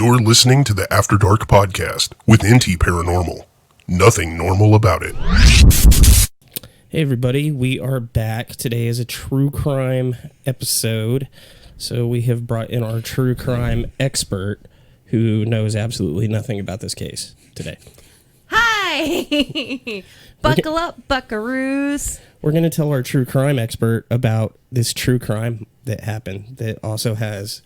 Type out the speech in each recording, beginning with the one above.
You're listening to the After Dark podcast with NTParanormal. Nothing normal about it. Hey everybody, we are back. Today is a true crime episode. So we have brought in our true crime expert who knows absolutely nothing about this case today. Hi! Buckle up, buckaroos. We're going to tell our true crime expert about this true crime that happened that also has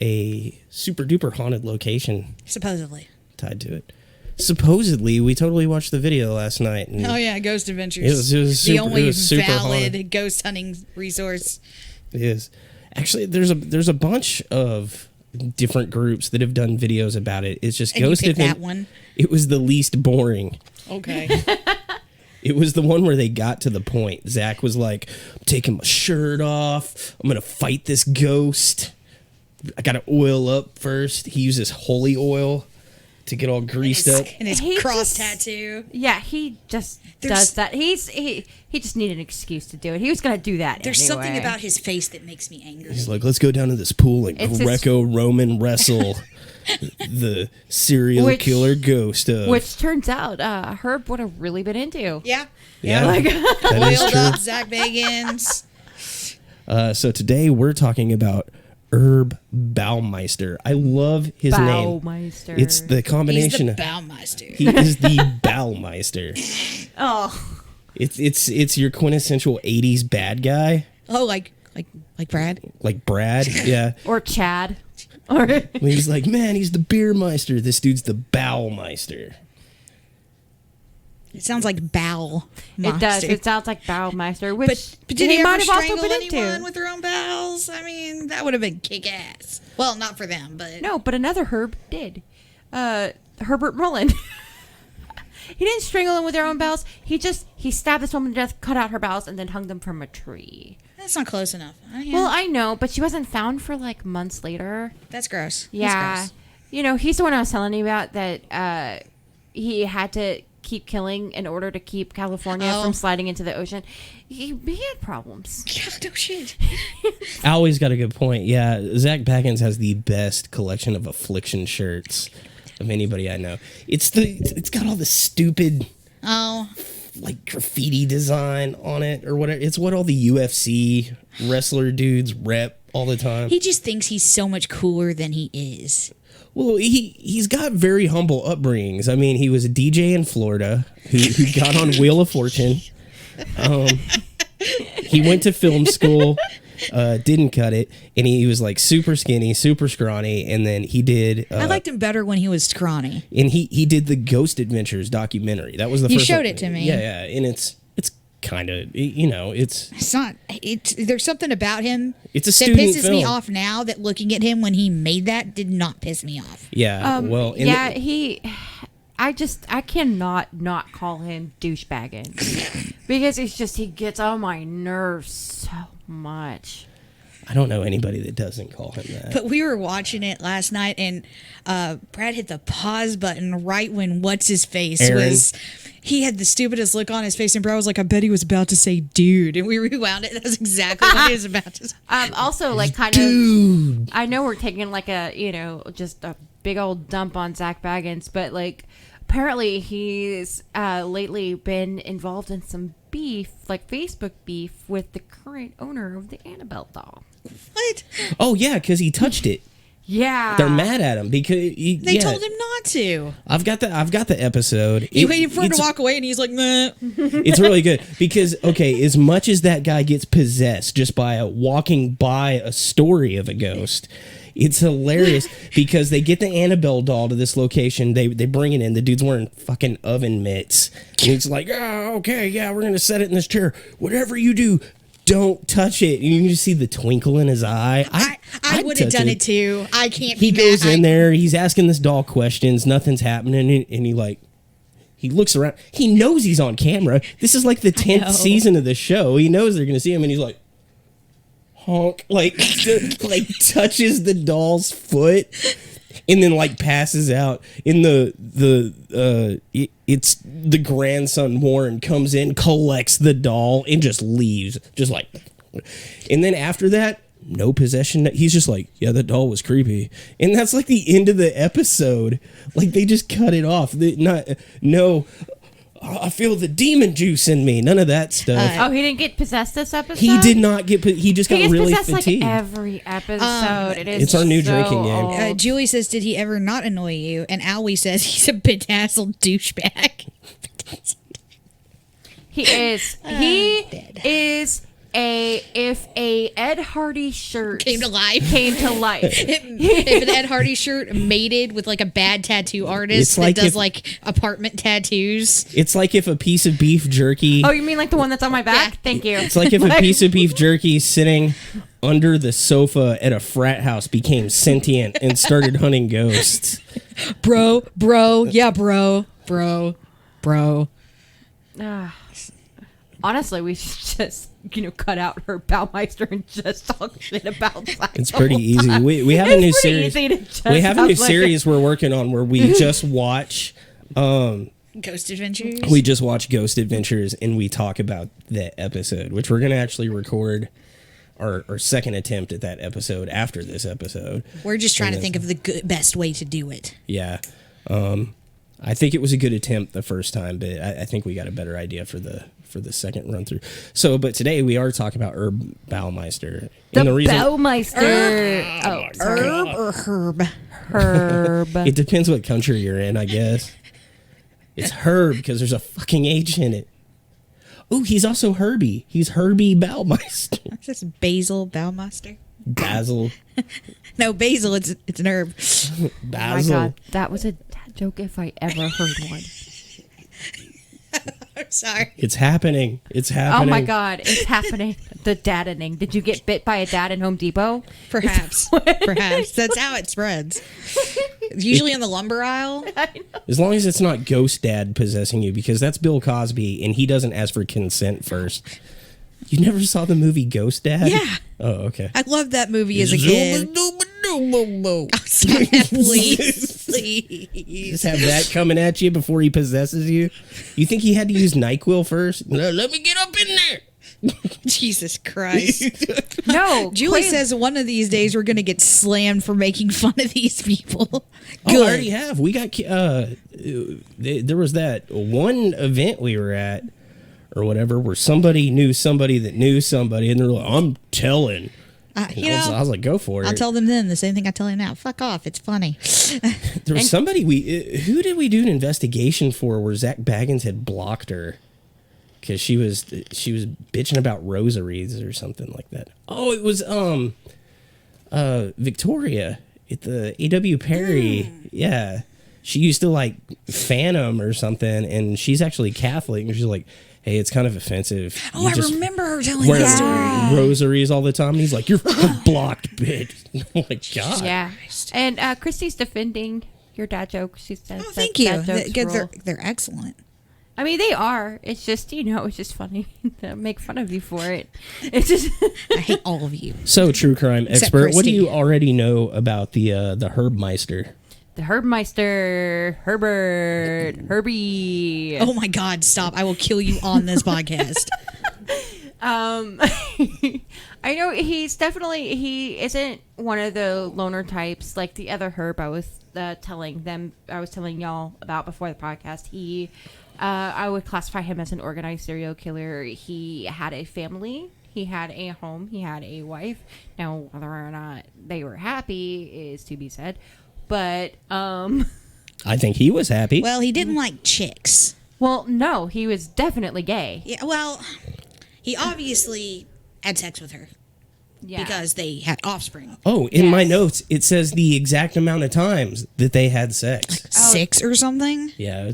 a super duper haunted location supposedly tied to it. Supposedly, we totally watched the video last night. And oh yeah, Ghost Adventures. It was super, the only super valid haunted. ghost hunting resource. It is. Actually, there's a bunch of different groups that have done videos about it. It's just and Ghost that one. It was the least boring. Okay. It was the one where they got to the point. Zach was like, I'm taking my shirt off. I'm going to fight this ghost. I got to oil up first. He uses holy oil to get all greased up. And his cross tattoo. Yeah, he just does that. He just needed an excuse to do it. He was going to do that There's anyway. something about his face that makes me angry. He's like, let's go down to this pool and Greco-Roman wrestle the serial killer ghost of... Which turns out Herb would have really been into. Yeah. Yeah, like, that is Oiled true. up Zach Bagans. So today we're talking about Herb Baumeister. I love his name. Baumeister. It's the combination. He's the Baumeister. He is the Baumeister. Oh. It's your quintessential 80s bad guy. Oh, like Brad? Like Brad, yeah. Or Chad. Or He's like, man, he's the Beermeister. This dude's the Baumeister. It sounds like Bowel. it does. It sounds like Baumeister, which But did he he ever might have also strangle been anyone into. with their own bowels? I mean, that would have been kick-ass. Well, not for them, but... No, but another Herb did. Herbert Mullen. He didn't strangle them with their own bowels. He stabbed this woman to death, cut out her bowels, and then hung them from a tree. That's not close enough. Well, I know, but she wasn't found for like months later. That's gross. Yeah. That's gross. You know, he's the one I was telling you about that he had to keep killing in order to keep California from sliding into the ocean. He had problems. Yeah, no shit. Always got a good point. Yeah, Zach Baggins has the best collection of affliction shirts of anybody I know. It's got all the stupid like graffiti design on it or whatever. It's what all the UFC wrestler dudes rep all the time. He just thinks he's so much cooler than he is. Well, he's got very humble upbringings. I mean, he was a DJ in Florida who got on Wheel of Fortune. He went to film school, didn't cut it, and he was like super skinny, super scrawny, and then he did... I liked him better when he was scrawny. And he did the Ghost Adventures documentary. That was the You first showed one. it to me. Yeah, and it's kind of, It's not... There's something about him It's a that student pisses me film. off now that looking at him when he made that did not piss me off. Yeah, I cannot not call him douchebagging because he gets on my nerves so much. I don't know anybody that doesn't call him that. But we were watching it last night, and Brad hit the pause button right when what's-his-face Aaron. was... He had the stupidest look on his face, and Brad was like, I bet he was about to say dude. And we rewound it, and that's exactly what he was about to say. Also, like, kind Dude. of... I know we're taking, like, just a big old dump on Zach Baggins, but, like, apparently he's lately been involved in some beef, like Facebook beef, with the current owner of the Annabelle doll. What? Oh, yeah, because he touched it. Yeah. They're mad at him because... They told him not to. I've got the episode. He waited for him to walk away, and he's like, meh. It's really good because, okay, as much as that guy gets possessed just by walking by a story of a ghost, it's hilarious because they get the Annabelle doll to this location. They bring it in. The dude's wearing fucking oven mitts. And he's like, oh, okay, yeah, we're going to set it in this chair. Whatever you do, don't touch it. And you can just see the twinkle in his eye. I would have done it too. I can't He be goes mad. in there. He's asking this doll questions. Nothing's happening. And he looks around. He knows he's on camera. This is like the 10th season of the show. He knows they're going to see him. And he's like, honk. Like touches the doll's foot. And then like passes out. In it's the grandson Warren comes in, collects the doll, and just leaves. Just like... And then after that, no possession. He's just like, yeah, that doll was creepy. And that's like the end of the episode. Like, they just cut it off. I feel the demon juice in me. None of that stuff. He didn't get possessed this episode? He did not get, he just got really possessed fatigued. like every episode. It's our new drinking game. old. Julie says, did he ever not annoy you? And Allie says he's a bedazzled douchebag. He is. Is if a Ed Hardy shirt Came to life. If an Ed Hardy shirt mated with like a bad tattoo artist that does like apartment tattoos. It's like if a piece of beef jerky. Oh, you mean like the one that's on my back? Yeah. Thank you. It's like if a piece of beef jerky sitting under the sofa at a frat house became sentient and started hunting ghosts. Bro. Yeah, bro. Honestly, we should just cut out Herb Baumeister and just talk shit about that. It's pretty easy. We have a new series. We have a new series we're working on where we just watch Ghost Adventures. We just watch Ghost Adventures and we talk about that episode, which we're going to actually record our second attempt at that episode after this episode. We're just trying to think of the best way to do it. Yeah. I think it was a good attempt the first time, but I think we got a better idea for the second run through. So, but today we are talking about Herb Baumeister. Baumeister. Herb or Herb? Herb. It depends what country you're in, I guess. It's Herb because there's a fucking H in it. Oh, he's also Herbie. He's Herbie Baumeister. It's just Basil Baumeister. Basil. No, Basil. It's an herb. Basil. Oh my God, that was a dad joke if I ever heard one. I'm sorry. It's happening. It's happening. Oh my God, it's happening. The daddening. Did you get bit by a dad in Home Depot? Perhaps. Perhaps. That's how it spreads. Usually on the lumber aisle. As long as it's not Ghost Dad possessing you, because that's Bill Cosby, and he doesn't ask for consent first. You never saw the movie Ghost Dad? Yeah. Oh, okay. I loved that movie as a kid. Oh, stop that, please. Please. Just have that coming at you before he possesses you. You think he had to use NyQuil first? No, let me get up in there. Jesus Christ. No. Julie says one of these days we're going to get slammed for making fun of these people. Good. Oh, I already have. We got, there was that one event we were at, or whatever, where somebody knew somebody that knew somebody, and they're like, I'm telling. I was like, go for it. I'll tell them then the same thing I tell you now. Fuck off. It's funny. There was somebody who did we do an investigation for where Zach Baggins had blocked her because she was bitching about rosaries or something like that. Oh, it was Victoria at the A.W. Perry. Yeah, she used to like fan him or something, and she's actually Catholic, and she's like, hey, it's kind of offensive. Oh, I remember her telling that story. Rosaries all the time. And he's like, you're blocked, bitch. Oh, my God. Yeah. And Christy's defending your dad joke. She said, oh, thank you. They're excellent. I mean, they are. It's just, it's just funny to make fun of you for it. It's just... I hate all of you. So, true crime Except expert, Christy. what do you already know about the Herb Meister? The Herbmeister, Herbie. Oh my God, stop. I will kill you on this podcast. I know he isn't one of the loner types like the other Herb I was telling y'all about before the podcast. I would classify him as an organized serial killer. He had a family. He had a home. He had a wife. Now, whether or not they were happy is to be said. But I think he was happy. Well, he didn't like chicks. Well, no, he was definitely gay. Yeah, well, he obviously had sex with her. Yeah. Because they had offspring. Oh, in my notes, it says the exact amount of times that they had sex. Like 6 or something? Yeah.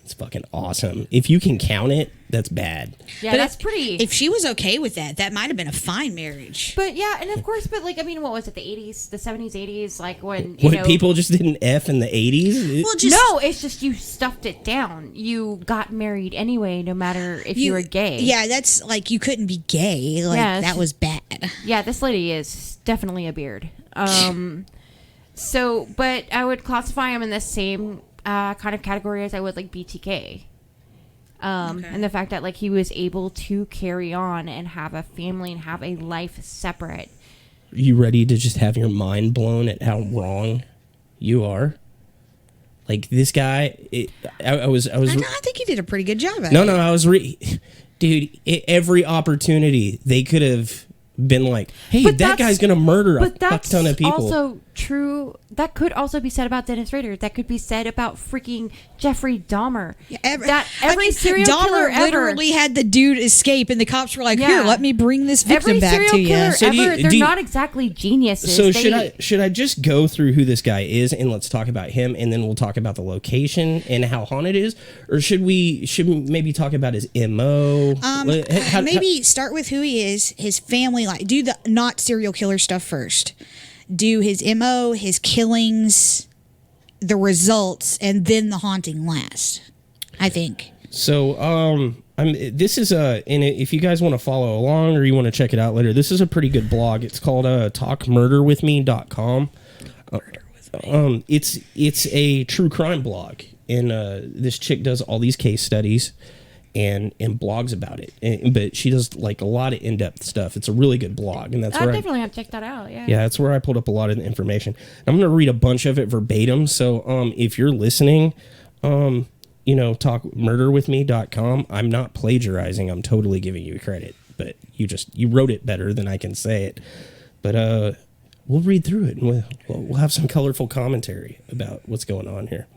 It's fucking awesome. If you can count it, that's bad. Yeah, but that's pretty. If she was okay with that might have been a fine marriage. But yeah, and of course, what was it, the 80s, the 70s, 80s, like when, people just didn't F in the 80s? Well, no, it's just you stuffed it down. You got married anyway, no matter if you were gay. Yeah, that's like, you couldn't be gay. Like, that was bad. Yeah, this lady is definitely a beard. But I would classify him in the same kind of category as I would like BTK. And the fact that like he was able to carry on and have a family and have a life separate. Are you ready to just have your mind blown at how wrong you are? Like this guy, I think he did a pretty good job at it. No, I was dude. Every opportunity they could have been like, "Hey, that guy's gonna murder a fuck ton of people." But that's also true. That could also be said about Dennis Rader. That could be said about freaking Jeffrey Dahmer. Yeah, every serial killer Dahmer literally had the dude escape, and the cops were like, "Here, let me bring this victim back to you." So they're not exactly geniuses. So should I just go through who this guy is and let's talk about him, and then we'll talk about the location and how haunted it is, or should we maybe talk about his MO? Maybe start with who he is, his family life. Do the not serial killer stuff first. Do his MO, his killings, the results, and then the haunting last, I think. So, this is and if you guys want to follow along or you want to check it out later, this is a pretty good blog. It's called talkmurderwithme.com. It's a true crime blog, and this chick does all these case studies and blogs about it, but she does like a lot of in-depth stuff. It's a really good blog, and that's where I definitely have to check that out. Yeah, that's where I pulled up a lot of the information. I'm going to read a bunch of it verbatim. So if you're listening, talkmurderwithme.com. I'm not plagiarizing. I'm totally giving you credit, but you wrote it better than I can say it. But we'll read through it, and we'll have some colorful commentary about what's going on here.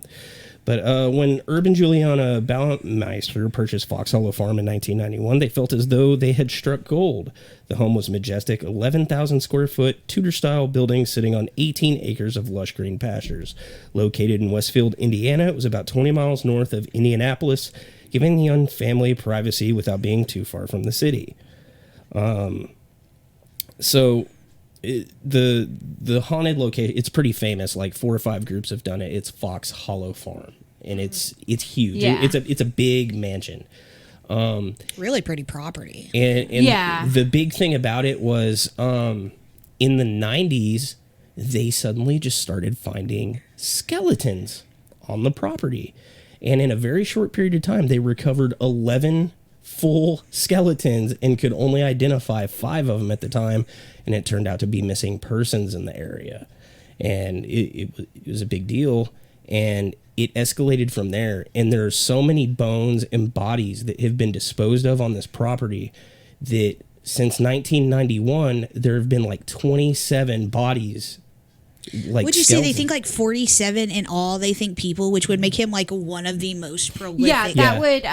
But when Herb and Juliana Baumeister purchased Fox Hollow Farm in 1991, they felt as though they had struck gold. The home was majestic, 11,000 square foot, Tudor-style building sitting on 18 acres of lush green pastures. Located in Westfield, Indiana, it was about 20 miles north of Indianapolis, giving the young family privacy without being too far from the city. The haunted location, it's pretty famous. Like 4 or 5 groups have done it. It's Fox Hollow Farm, and it's huge. Yeah. It's a big mansion. Really pretty property. And the big thing about it was in the 90s, they suddenly just started finding skeletons on the property. And in a very short period of time, they recovered 11 full skeletons and could only identify 5 of them at the time, and it turned out to be missing persons in the area, and it was a big deal, and it escalated from there. And there are so many bones and bodies that have been disposed of on this property that since 1991 there have been like 27 bodies. Like, would you say they think like 47 in all? They think people, which would make him like one of the most prolific. Yeah, that would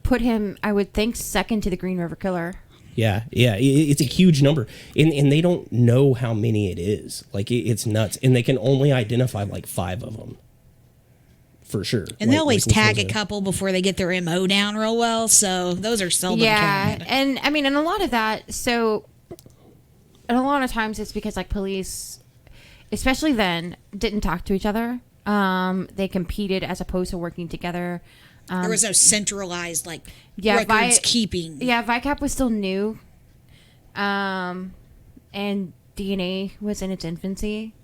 put him, I would think, second to the Green River Killer. Yeah, it's a huge number, and they don't know how many it is. Like, it's nuts, and they can only identify like 5 of them, for sure. And they always tag a couple before they get their MO down real well, so those are seldom counted. And I mean, and a lot of that, so, and a lot of times it's because like police, especially then, didn't talk to each other. They competed as opposed to working together. There was no centralized records keeping. Yeah, VICAP was still new, and DNA was in its infancy.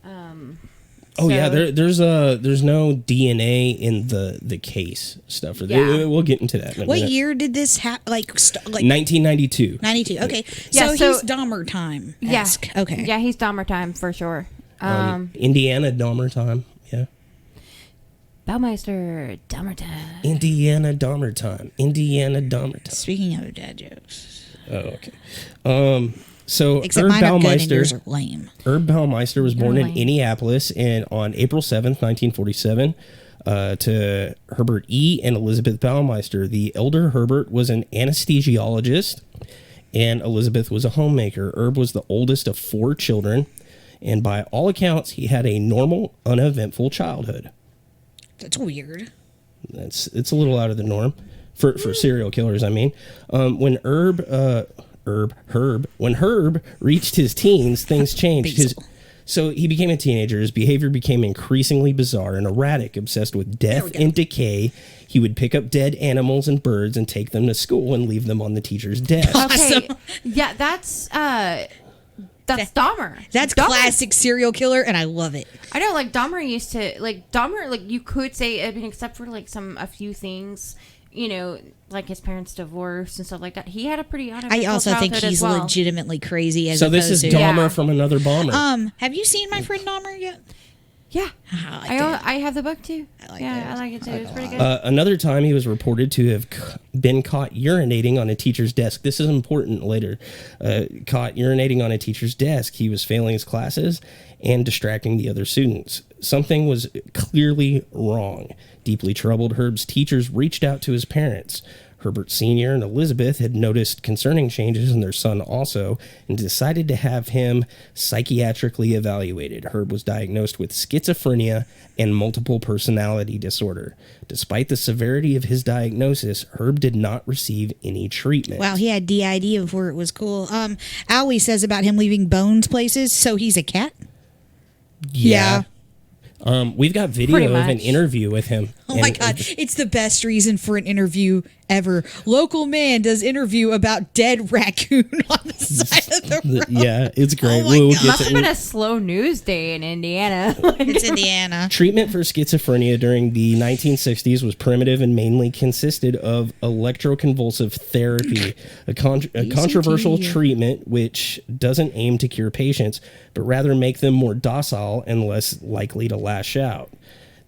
There's no DNA in the case stuff. We'll get into that in a minute. What year did this happen? 1992. 92. Okay, so he's Dahmer time. Yeah. Okay. Yeah, he's Dahmer time for sure. Indiana Dahmer time. Yeah. Baumeister, Dahmer time. Indiana Dahmer time. Speaking of dad jokes. Oh, okay. So except Herb Baumeister, are lame. Herb Baumeister was born in Indianapolis on April 7th, 1947, to Herbert E. and Elizabeth Baumeister. The elder Herbert was an anesthesiologist, and Elizabeth was a homemaker. Herb was the oldest of 4 children, and by all accounts, he had a normal, uneventful childhood. That's weird. It's a little out of the norm for serial killers. I mean, when Herb reached his teens, things changed. So he became a teenager. His behavior became increasingly bizarre and erratic, obsessed with death and decay. He would pick up dead animals and birds and take them to school and leave them on the teacher's desk. Okay, yeah, that's That's Dahmer. That's Dahmer. classic serial killer, and I love it. I know, like Dahmer used to, like Dahmer, like you could say, I mean, except for like a few things, you know, like his parents' divorce and stuff like that. He had a pretty I also think he's legitimately crazy. As so this is Dahmer from another bomber. Have you seen My Friend Dahmer yet? Yeah, I I have the book too. I like it too. It's pretty good. Another time he was reported to have been caught urinating on a teacher's desk. This is important later. Caught urinating on a teacher's desk. He was failing his classes and distracting the other students. Something was clearly wrong. Deeply troubled, Herb's teachers reached out to his parents. Herbert Sr. and Elizabeth had noticed concerning changes in their son also and decided to have him psychiatrically evaluated. Herb was diagnosed with schizophrenia and multiple personality disorder. Despite the severity of his diagnosis, Herb did not receive any treatment. Wow, he had DID before it was cool. Allie says about him leaving bones places, so he's a cat? Yeah. We've got video of an interview with him. Oh my God, it's the best reason for an interview ever. Local man does interview about dead raccoon on the side of the road. Yeah, it's great. Oh my God. Must have been a slow news day in Indiana. It's Indiana. Treatment for schizophrenia during the 1960s was primitive and mainly consisted of electroconvulsive therapy, a controversial treatment which doesn't aim to cure patients, but rather make them more docile and less likely to lash out.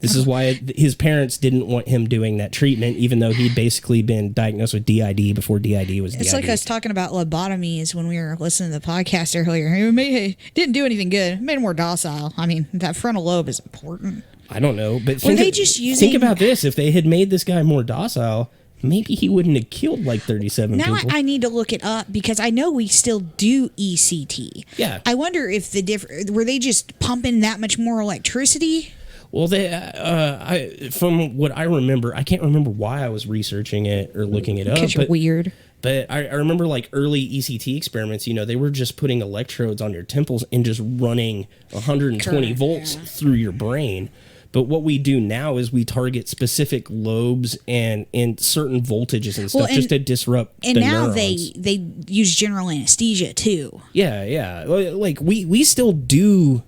This is why his parents didn't want him doing that treatment, even though he'd basically been diagnosed with DID before DID was DID. It's like us talking about lobotomies when we were listening to the podcast earlier. It didn't do anything good. It made him more docile. I mean, that frontal lobe is important. I don't know, but think about this. If they had made this guy more docile, maybe he wouldn't have killed like 37 now people. I need to look it up because I know we still do ECT. Yeah. I wonder if were they just pumping that much more electricity? Well, from what I remember, I can't remember why I was researching it or looking it up. Because you're weird. But I remember like early ECT experiments, you know, they were just putting electrodes on your temples and just running 120 volts through your brain. But what we do now is we target specific lobes and certain voltages and stuff just to disrupt the neurons. And now they use general anesthesia too. Yeah. Like we still do...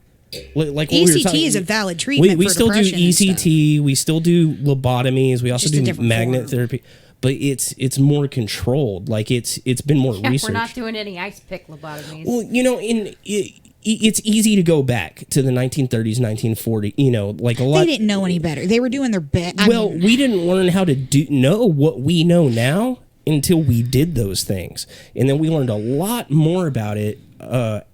Like ECT is a valid treatment we for still do depression ECT, we still do lobotomies, we also Just a do different magnet form. therapy, but it's more controlled. Like it's been more researched. We're not doing any ice pick lobotomies. Well, you know, it's easy to go back to the 1930s, 1940s. You know, like a lot. They didn't know any better. They were doing their best. Well, we didn't learn how to know what we know now until we did those things, and then we learned a lot more about it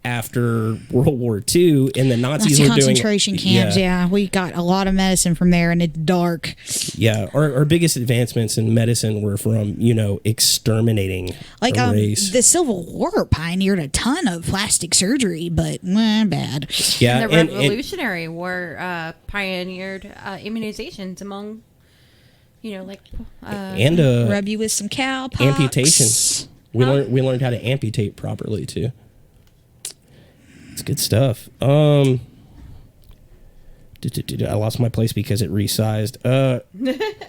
after World War II, and the Nazis were doing concentration camps. Yeah, we got a lot of medicine from there, and it's dark. Yeah, our biggest advancements in medicine were from, you know, exterminating a race. The Civil War pioneered a ton of plastic surgery, but bad. Yeah, and the Revolutionary War pioneered immunizations among, you know, like and rub you with some cowpox. amputation. We learned how to amputate properly too. It's good stuff. I lost my place because it resized.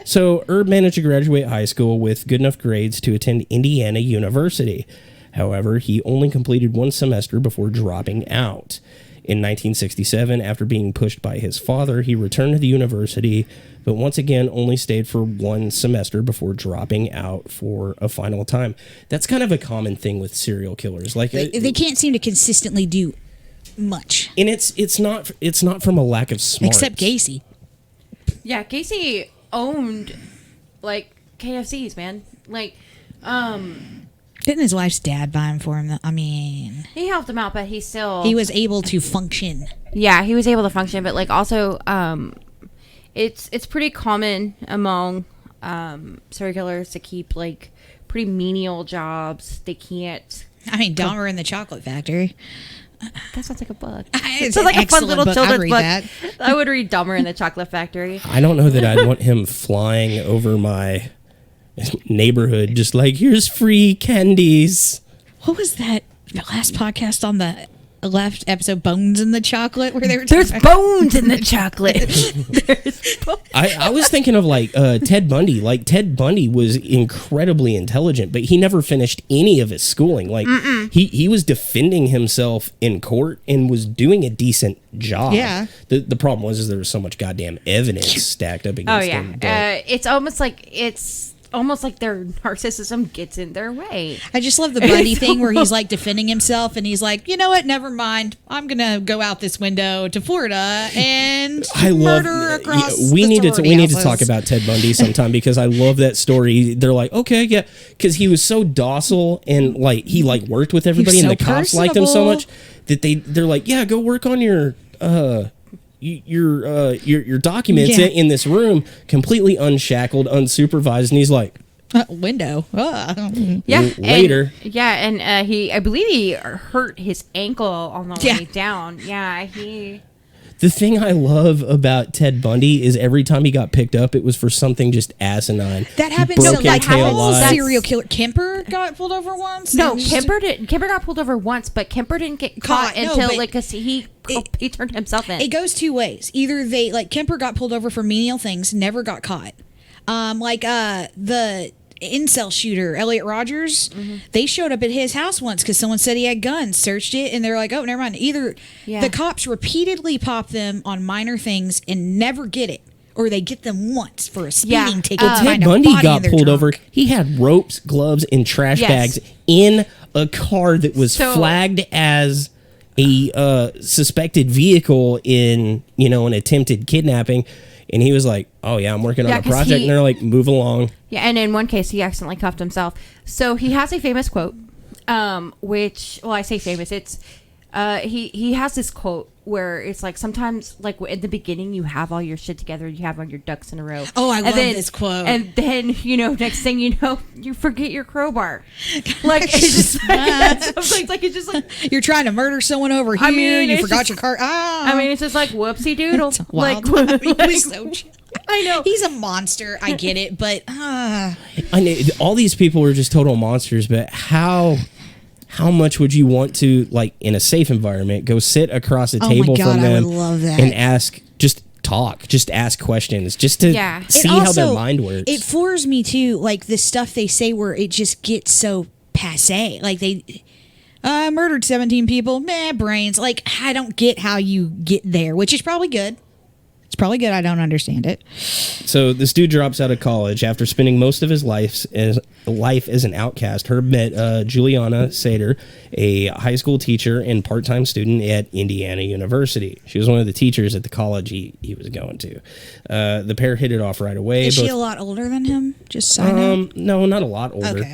So Herb managed to graduate high school with good enough grades to attend Indiana University. However, he only completed one semester before dropping out. In 1967, after being pushed by his father, he returned to the university, but once again only stayed for one semester before dropping out for a final time. That's kind of a common thing with serial killers. Like They can't seem to consistently do much. And it's not from a lack of smarts. Except Gacy. Yeah, Gacy owned like KFCs, man. Like, Didn't his wife's dad buy him for him? I mean, he helped him out, but he was able to function. Yeah, he was able to function, but like also, it's pretty common among serial killers to keep like pretty menial jobs. They can't. I mean, Dahmer in the Chocolate Factory. That sounds like a book. It's sounds like a fun excellent little book. children's I'd read book. that. I would read Dahmer in the Chocolate Factory. I don't know that I'd want him flying over my neighborhood just like, here's free candies. What was that? The last podcast on the left episode Bones in the Chocolate where they were There's talking about- bones in the chocolate. There's bones. I was thinking of like Ted Bundy. Like Ted Bundy was incredibly intelligent, but he never finished any of his schooling. Like he was defending himself in court and was doing a decent job. Yeah. The problem was there was so much goddamn evidence stacked up against Oh yeah, him. But it's almost like their narcissism gets in their way. I just love the Bundy thing where he's like defending himself and he's like, you know what, never mind. I'm going to go out this window to Florida and murder across we the need to sorority houses. talk about Ted Bundy sometime because I love that story. They're like, okay, yeah, because he was so docile and like he like worked with everybody and so the cops liked him so personable. much that they're like, yeah, go work on your documents Yeah. in this room, completely unshackled, unsupervised, and he's like, Window. Yeah, later. And I believe he hurt his ankle on the Yeah. way down. Yeah, he. the thing I love about Ted Bundy is every time he got picked up, it was for something just asinine. That He happens broke to in like tail all lights. serial killer. Kemper got pulled over once. No, and just- Kemper got pulled over once, but Kemper didn't get caught No, until but like 'cause he turned himself in. It goes two ways. Either they like Kemper got pulled over for menial things, never got caught. The incel shooter Elliot Rogers, they showed up at his house once because someone said he had guns, searched it, and they're like, oh, never mind. Either the cops repeatedly pop them on minor things and never get it, or they get them once for a speeding ticket. to Ted find a Bundy body got in their pulled trunk. over. He had ropes, gloves, and trash Yes. bags in a car that was So- flagged as a suspected vehicle in, an attempted kidnapping. And he was like, oh, yeah, I'm working on Yeah, a 'cause project. And they're like, move along. Yeah, and in one case, he accidentally cuffed himself. So he has a famous quote, which, well, I say famous. It's he has this quote where it's like sometimes, like in the beginning, you have all your shit together, you have all your ducks in a row. Oh, I And love then- this quote. And then next thing you know, you forget your crowbar. Like it's just like, sometimes like it's just like. You're trying to murder someone over here. I mean, you it's forgot just- your car. I mean, it's just like whoopsie doodle. It's Like, wild. I mean, like- he's so I know. he's a monster. I get it, but I know all these people are just total monsters, but how much would you want to, like, in a safe environment, go sit across a Oh my table God, from I them would love that. and ask questions, just to Yeah. see how their mind works. It floors me too, like the stuff they say where it just gets so passe. Like they murdered 17 people, brains. Like I don't get how you get there, which is probably good. It's probably good. I don't understand it. So this dude drops out of college after spending most of his life as an outcast. Herb met Juliana Sater, a high school teacher and part-time student at Indiana University. She was one of the teachers at the college he was going to. The pair hit it off right away. Is she a lot older than him? Just side note. No, not a lot older.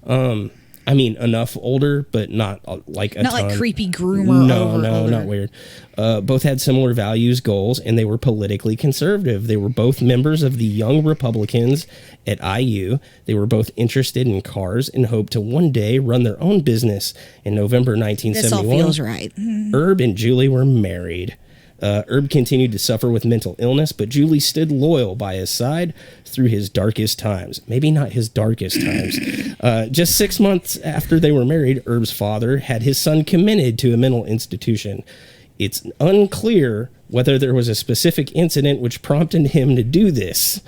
Okay. I mean, enough older, but not like a Not ton. like creepy groomer. No, over older. not weird. Both had similar values, goals, and they were politically conservative. They were both members of the Young Republicans at IU. They were both interested in cars and hoped to one day run their own business. In November This all 1971, feels right. Herb and Julie were married. Herb continued to suffer with mental illness, but Julie stood loyal by his side through his darkest times. Maybe not his darkest times. Just 6 months after they were married, Herb's father had his son committed to a mental institution. It's unclear whether there was a specific incident which prompted him to do this.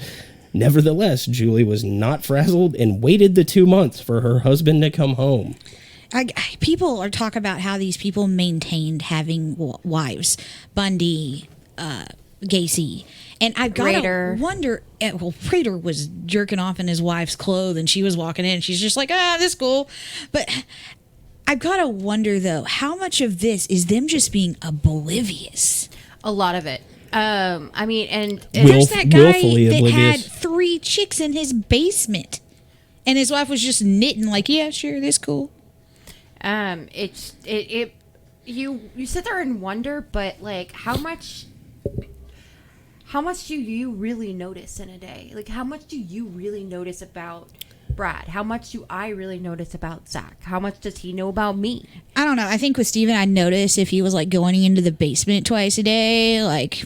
Nevertheless, Julie was not frazzled and waited the 2 months for her husband to come home. People are talking about how these people maintained having wives, Bundy, Gacy, and I've got to Rader. wonder. Well, Prater was jerking off in his wife's clothes, and she was walking in. And she's just like, this is cool, but I've got to wonder though, how much of this is them just being oblivious? A lot of it. I mean, and There's that guy willfully that had oblivious. 3 chicks in his basement, and his wife was just knitting, like, yeah, sure, this cool. you sit there and wonder, but like how much do you really notice in a day? Like how much do you really notice about Brad? How much do I really notice about Zach? How much does he know about me? I don't know. I think with Steven, I'd notice if he was like going into the basement twice a day, like,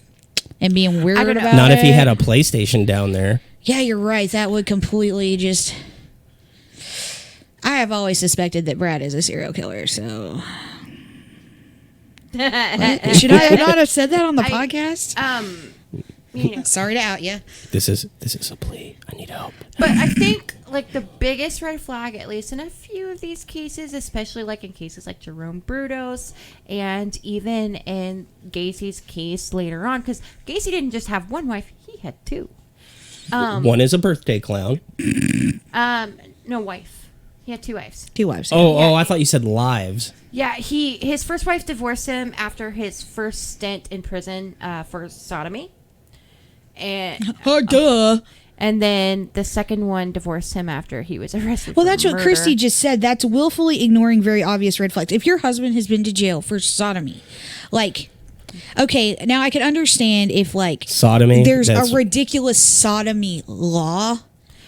and being weird I don't know. about Not it. if he had a PlayStation down there. Yeah, you're right. That would completely just. I have always suspected that Brad is a serial killer, so. Should I not have said that on the podcast? You know. Sorry to out you. This is a plea. I need help. But I think like the biggest red flag, at least in a few of these cases, especially like in cases like Jerome Brudos and even in Gacy's case later on, because Gacy didn't just have one wife, he had two. One is a birthday clown. No wife. He had two wives. Two wives. Oh, I thought you said lives. Yeah, his first wife divorced him after his first stint in prison for sodomy. And duh. And then the second one divorced him after he was arrested. Well, for that's what murder. Christy just said. That's willfully ignoring very obvious red flags. If your husband has been to jail for sodomy, like, okay, now I can understand if like Sodomy. there's a ridiculous sodomy law,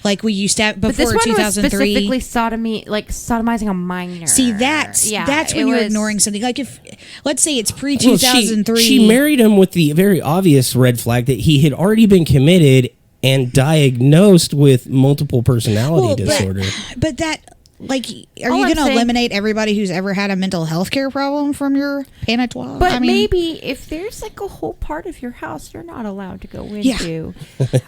like we used to have But this before one was 2003. specifically sodomy, like sodomizing a minor. See, that's when you're ignoring something. Like if, let's say it's pre 2003. She married him with the very obvious red flag that he had already been committed and diagnosed with multiple personality disorder. But that, like, are All you I'm going to saying- eliminate everybody who's ever had a mental health care problem from your panatoire? But I mean, maybe if there's like a whole part of your house you're not allowed to go into.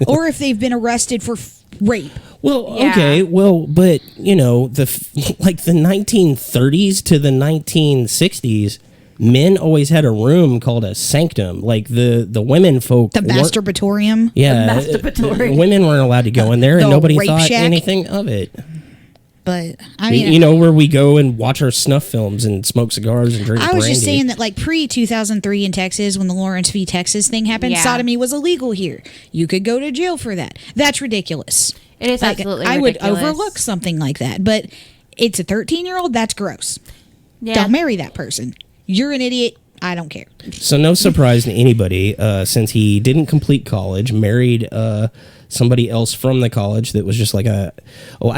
or if they've been arrested for rape. Well, Yeah. okay, well, but you know, the 1930s to the 1960s, men always had a room called a sanctum. Like the women folk, The masturbatorium. yeah, The masturbatory. women weren't allowed to go in there, and The nobody rape thought shack. anything of it. But I mean, You know, where we go and watch our snuff films and smoke cigars and drink I was brandy. just saying that, like, pre 2003 in Texas, when the Lawrence v. Texas thing happened, Yeah. sodomy was illegal here. You could go to jail for that. That's ridiculous. It is Like, absolutely I ridiculous. would overlook something like that, but it's a 13-year-old. That's gross. Yeah. Don't marry that person. You're an idiot. I don't care. So no surprise to anybody, since he didn't complete college, married somebody else from the college that was just like I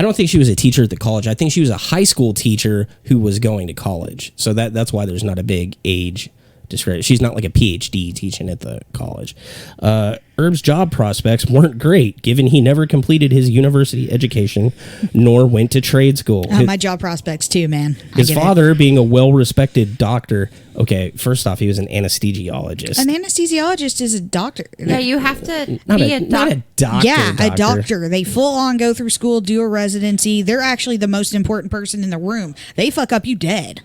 don't think she was a teacher at the college. I think she was a high school teacher who was going to college. So that's why there's not a big age discredit. She's not like a PhD teaching at the college. Herb's job prospects weren't great, given he never completed his university education, nor went to trade school. My job prospects, too, man. I His get it. father, being a well-respected doctor, okay, first off, he was an anesthesiologist. An anesthesiologist is a doctor. Yeah, you have to Not be a a doctor. Yeah, a doctor. They full on go through school, do a residency. They're actually the most important person in the room. They fuck up, you dead.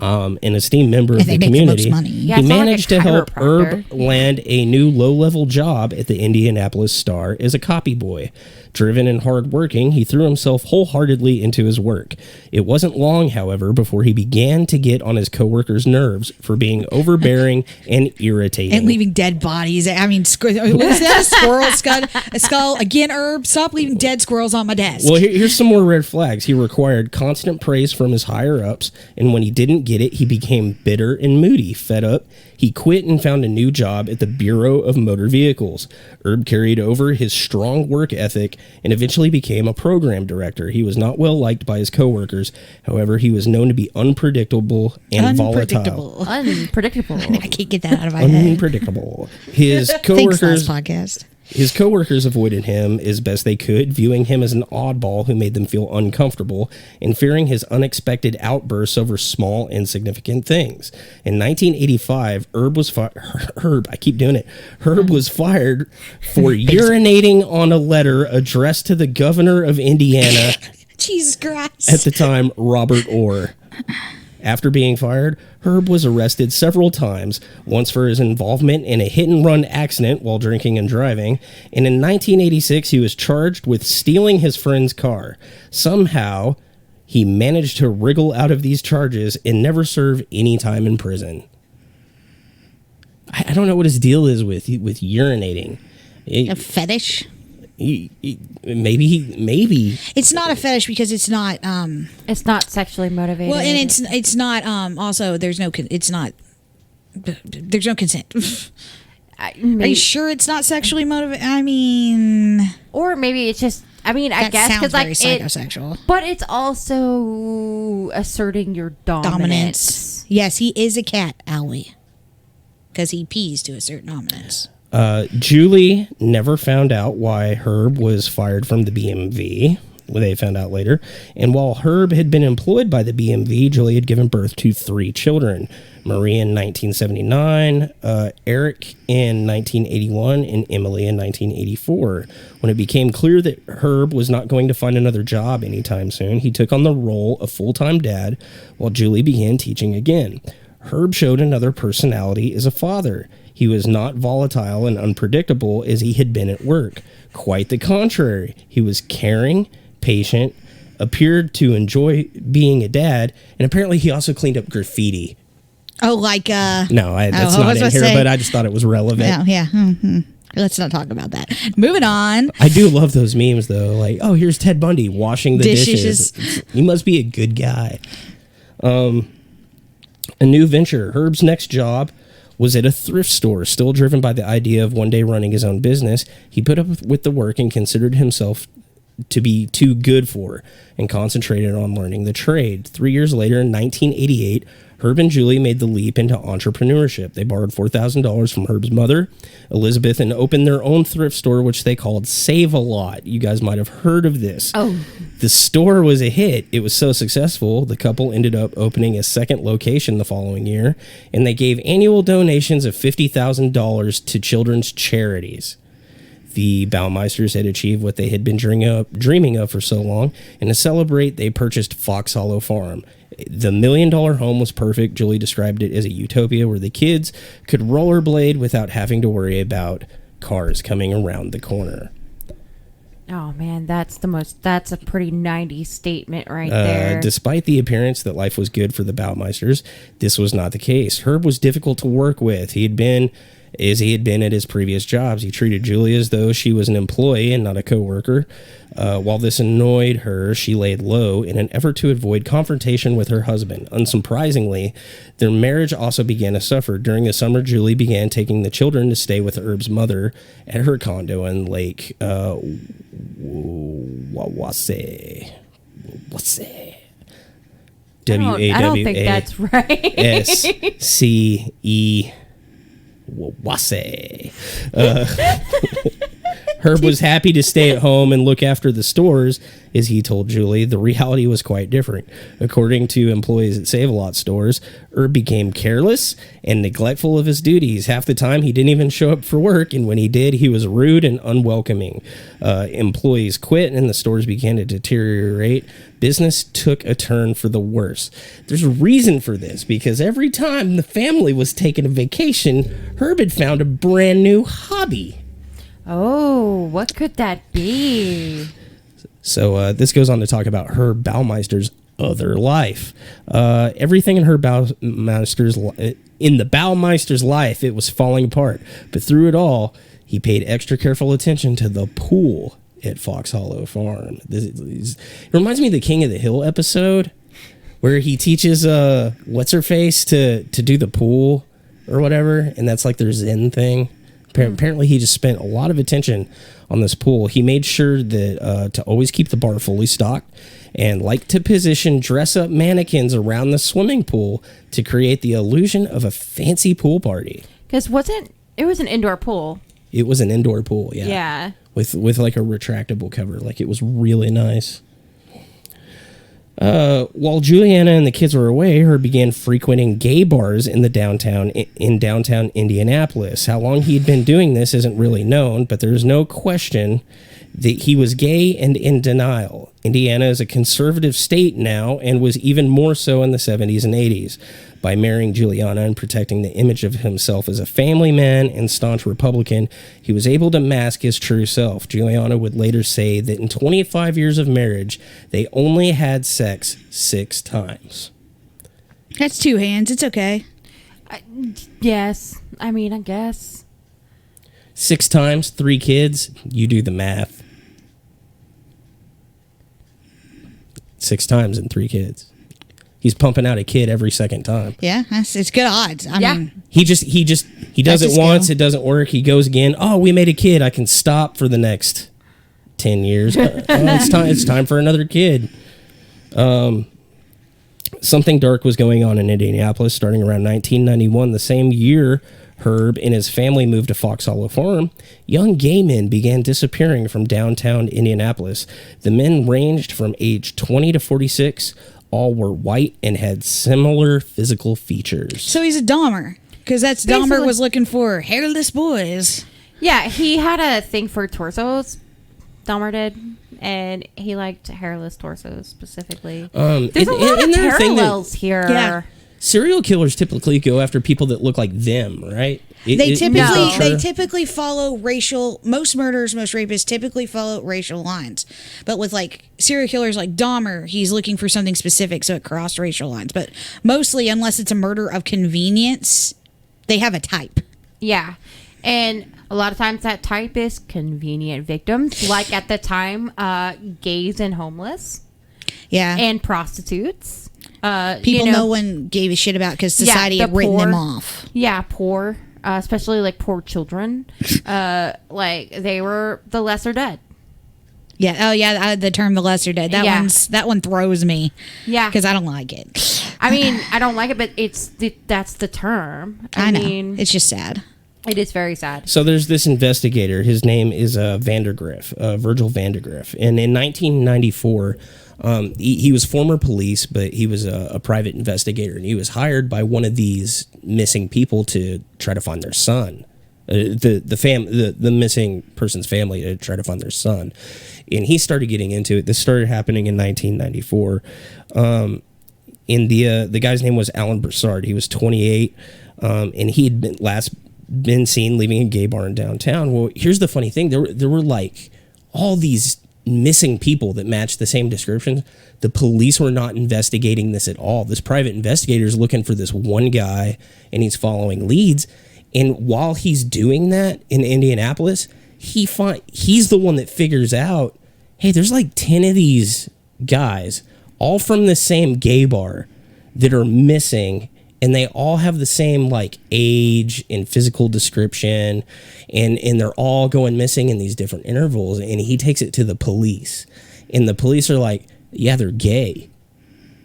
An esteemed member of And they the make the most community. money. Yeah, He it's not like a managed to help chiropractor. Herb land a new low-level job at the Indianapolis Star as a copy boy. Driven and hard-working, he threw himself wholeheartedly into his work. It wasn't long, however, before he began to get on his coworkers' nerves for being overbearing and irritating. And leaving dead bodies. I mean, what is that? A squirrel skull? A skull? Again, Herb, stop leaving dead squirrels on my desk. Well, here's some more red flags. He required constant praise from his higher-ups, and when he didn't get it, he became bitter and moody. Fed up, he quit and found a new job at the Bureau of Motor Vehicles. Herb carried over his strong work ethic and eventually became a program director. He was not well liked by his coworkers. However, he was known to be unpredictable and volatile. Unpredictable. I can't get that out of my head. Unpredictable. His Thanks, coworkers last podcast. His coworkers avoided him as best they could, viewing him as an oddball who made them feel uncomfortable and fearing his unexpected outbursts over small, insignificant things. In 1985, Herb was fired for urinating on a letter addressed to the governor of Indiana, Jesus Christ. at the time, Robert Orr. After being fired, Herb was arrested several times, once for his involvement in a hit-and-run accident while drinking and driving, and in 1986 he was charged with stealing his friend's car. Somehow, he managed to wriggle out of these charges and never serve any time in prison. I don't know what his deal is with urinating. A fetish? Maybe. It's not a fetish because it's not. It's not sexually motivated. Well, and it's not. Also, there's no consent. Are you sure it's not sexually motivated? I mean, or maybe it's just. I mean, I that guess sounds because very like psychosexual. but it's also asserting your dominance. Yes, he is a cat, Allie, because he pees to assert dominance. Julie never found out why Herb was fired from the BMV. they found out later. And while Herb had been employed by the BMV, Julie had given birth to 3 children. Marie in 1979, Eric in 1981, and Emily in 1984. When it became clear that Herb was not going to find another job anytime soon, he took on the role of full-time dad while Julie began teaching again. Herb showed another personality as a father. He was not volatile and unpredictable as he had been at work. Quite the contrary. He was caring, patient, appeared to enjoy being a dad, and apparently he also cleaned up graffiti. Oh, like No, that's not in here, but I just thought it was relevant. Yeah. Mm-hmm. Let's not talk about that. Moving on. I do love those memes, though. Like, oh, here's Ted Bundy washing the dishes. He must be a good guy. A new venture. Herb's next job was at a thrift store, still driven by the idea of one day running his own business. He put up with the work and considered himself to be too good for, and concentrated on learning the trade. 3 years later, in 1988, Herb and Julie made the leap into entrepreneurship. They borrowed $4,000 from Herb's mother, Elizabeth, and opened their own thrift store, which they called Save-A-Lot. You guys might have heard of this. Oh. The store was a hit. It was so successful, the couple ended up opening a second location the following year, and they gave annual donations of $50,000 to children's charities. The Baumeisters had achieved what they had been dreaming of for so long, and to celebrate, they purchased Fox Hollow Farm. The $1 million home was perfect. Julie described it as a utopia where the kids could rollerblade without having to worry about cars coming around the corner. Oh man, that's a pretty 90s statement right there. Despite the appearance that life was good for the Baumeisters, this was not the case. Herb was difficult to work with. He had been at his previous jobs. He treated Julie as though she was an employee and not a co-worker. While this annoyed her, she laid low in an effort to avoid confrontation with her husband. Unsurprisingly, their marriage also began to suffer. During the summer, Julie began taking the children to stay with Herb's mother at her condo in Lake Wawasee. I don't think that's right. S-C-E Wawasee. Herb was happy to stay at home and look after the stores, as he told Julie. The reality was quite different. According to employees at Save-A-Lot stores, Herb became careless and neglectful of his duties. Half the time, he didn't even show up for work, and when he did, he was rude and unwelcoming. Employees quit, and the stores began to deteriorate. Business took a turn for the worse. There's a reason for this, because every time the family was taking a vacation, Herb had found a brand new hobby. Oh, what could that be? So this goes on to talk about Herb Baumeister's other life. Everything in Herb Baumeister's life, it was falling apart. But through it all, he paid extra careful attention to the pool at Fox Hollow Farm. It reminds me of the King of the Hill episode where he teaches what's-her-face to do the pool or whatever, and that's like their Zen thing. Apparently, he just spent a lot of attention on this pool. He made sure that to always keep the bar fully stocked and liked to position dress-up mannequins around the swimming pool to create the illusion of a fancy pool party. Because it was an indoor pool. It was an indoor pool, yeah. Yeah. With like a retractable cover. Like, it was really nice. While Juliana and the kids were away, Herb began frequenting gay bars in downtown Indianapolis. How long he'd been doing this isn't really known, but there's no question that he was gay and in denial. Indiana is a conservative state now and was even more so in the 70s and 80s. By marrying Juliana and protecting the image of himself as a family man and staunch Republican, he was able to mask his true self. Juliana would later say that in 25 years of marriage, they only had sex 6 times. That's 2 hands. It's okay. Yes. I mean, I guess. 6 times, 3 kids. You do the math. 6 times and 3 kids. He's pumping out a kid every second time. Yeah, it's good odds. I mean, he does it once. It doesn't work. He goes again. Oh, we made a kid. I can stop for the next 10 years. It's time for another kid. Something dark was going on in Indianapolis starting around 1991, the same year Herb and his family moved to Fox Hollow Farm, young gay men began disappearing from downtown Indianapolis. The men ranged from age 20 to 46. All were white and had similar physical features. So he's a Dahmer, because that's Dahmer Basically. was looking for hairless boys. Yeah, he had a thing for torsos. Dahmer did, and he liked hairless torsos specifically. There's a lot of parallels here. Yeah. Serial killers typically go after people that look like them, right? They No. typically follow racial. Most murderers, most rapists typically follow racial lines. But with like serial killers like Dahmer, he's looking for something specific, so it crossed racial lines. But mostly, unless it's a murder of convenience, they have a type. Yeah, and a lot of times that type is convenient victims, like at the time, gays and homeless Yeah, and prostitutes. people no one gave a shit about because society the had written poor. them off. Yeah, poor, especially like poor children. Like they were the lesser dead. Yeah. Oh, yeah. The term "the lesser dead." That one throws me. Yeah, Because I don't like it. I mean, I don't like it, but that's the term. I know. mean, It's just sad. it is very sad. So there's this investigator. His name is Vandergriff, Virgil Vandergriff. And in 1994, he was former police, but he was a private investigator. And he was hired by one of these missing people to try to find their son. The missing person's family to try to find their son. And he started getting into it. This started happening in 1994. And the guy's name was Alan Broussard. He was 28, and he had been seen leaving a gay bar in downtown. Well, here's the funny thing: there were like all these missing people that matched the same descriptions. The police were not investigating this at all. This private investigator is looking for this one guy, and he's following leads. And while he's doing that in Indianapolis, he's the one that figures out, hey, there's like 10 of these guys, all from the same gay bar, that are missing, and they all have the same like age and physical description, and they're all going missing in these different intervals. And he takes it to the police, and the police are like, yeah, they're gay.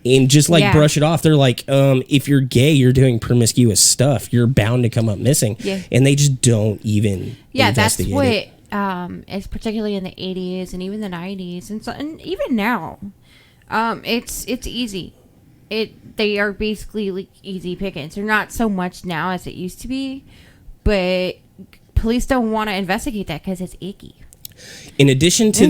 And just like brush it off. They're like, if you're gay, you're doing promiscuous stuff. You're bound to come up missing. Yeah. And they just don't even investigate it. It's particularly in the 80s and even the 90s and even now. It's easy. They are basically like easy pickings. They're not so much now as it used to be, but police don't want to investigate that because it's icky. In addition to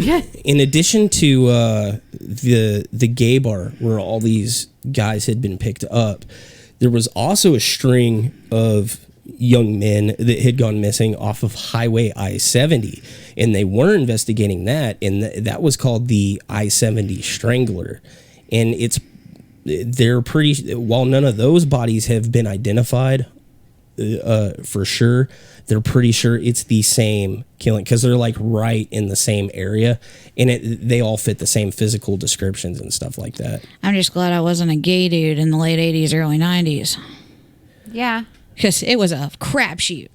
the gay bar where all these guys had been picked up, there was also a string of young men that had gone missing off of Highway I-70, and they were investigating that, and that was called the I-70 Strangler. And they're pretty, while none of those bodies have been identified for sure, they're pretty sure it's the same killing because they're like right in the same area, and they all fit the same physical descriptions and stuff like that. I'm just glad I wasn't a gay dude in the late 80s, early 90s. Yeah. Because it was a crapshoot.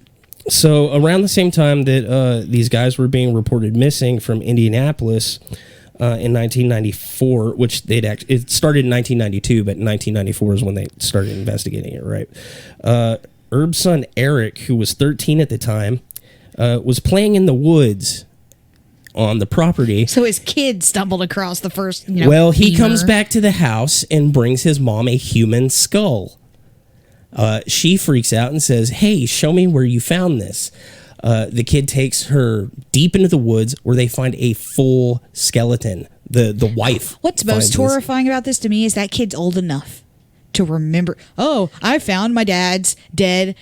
So around the same time that these guys were being reported missing from Indianapolis in 1994, which it started in 1992, but in 1994 is when they started investigating it, right? Herb's son Eric, who was 13 at the time, was playing in the woods on the property. So his kid stumbled across the first, he comes back to the house and brings his mom a human skull. She freaks out and says, hey, show me where you found this. The kid takes her deep into the woods where they find a full skeleton. The wife. What's most horrifying about this to me is that kid's old enough to remember, I found my dad's dead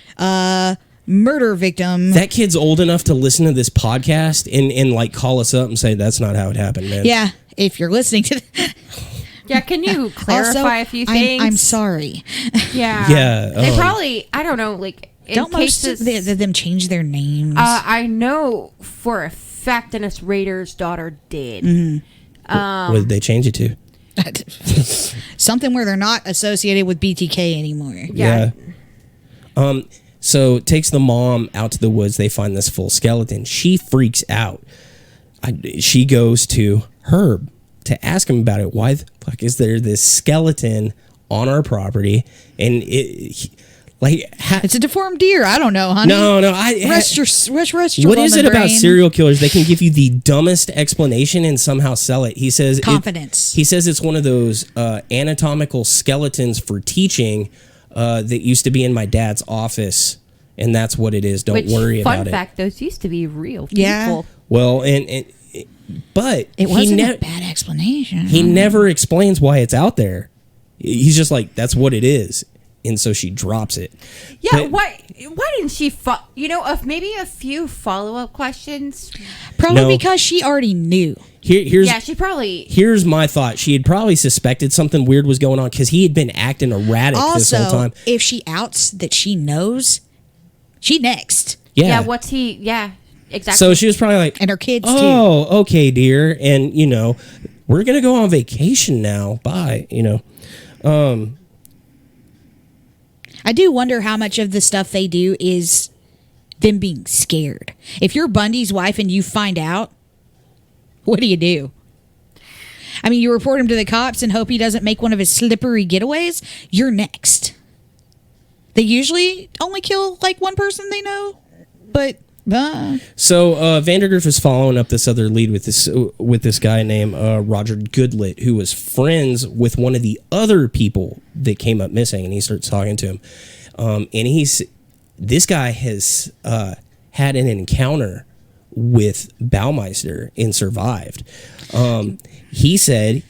murder victim. That kid's old enough to listen to this podcast and like call us up and say that's not how it happened, man. Yeah, if you're listening to Yeah, can you clarify a few things? I'm sorry. Yeah. Yeah. They probably, I don't know, like, Don't most of them change their names? I know for a fact Dennis Rader's daughter did. What did they change it to? Something where they're not associated with BTK anymore. Yeah. So takes the mom out to the woods. They find this full skeleton. She freaks out. She goes to Herb to ask him about it. Why the fuck is there this skeleton on our property? And Like, It's a deformed deer. I don't know, honey. no. Rest your What is it woman about brain. serial killers? They can give you the dumbest explanation and somehow sell it. He says Confidence. He says it's one of those anatomical skeletons for teaching that used to be in my dad's office, and that's what it is. Don't Which, worry fun about it. fact, those used to be real people. Yeah. Well, but It he wasn't a bad explanation. He never explains why it's out there. He's just like, that's what it is. And so she drops it. Yeah, But- why didn't she, maybe a few follow-up questions? Probably No. because she already knew. She probably... Here's my thought. She had probably suspected something weird was going on because he had been acting erratic this whole Also, time. if she outs that she knows, she next. Yeah. Yeah, exactly. So she was probably like, And her kids, too. oh, okay, dear. And, we're going to go on vacation now. Bye, I do wonder how much of the stuff they do is them being scared. If you're Bundy's wife and you find out, what do? I mean, you report him to the cops and hope he doesn't make one of his slippery getaways. You're next. They usually only kill like one person they know, but So Vandergriff is following up this other lead with this guy named Roger Goodlet, who was friends with one of the other people that came up missing, and he starts talking to him. And this guy has had an encounter with Baumeister and survived. He said,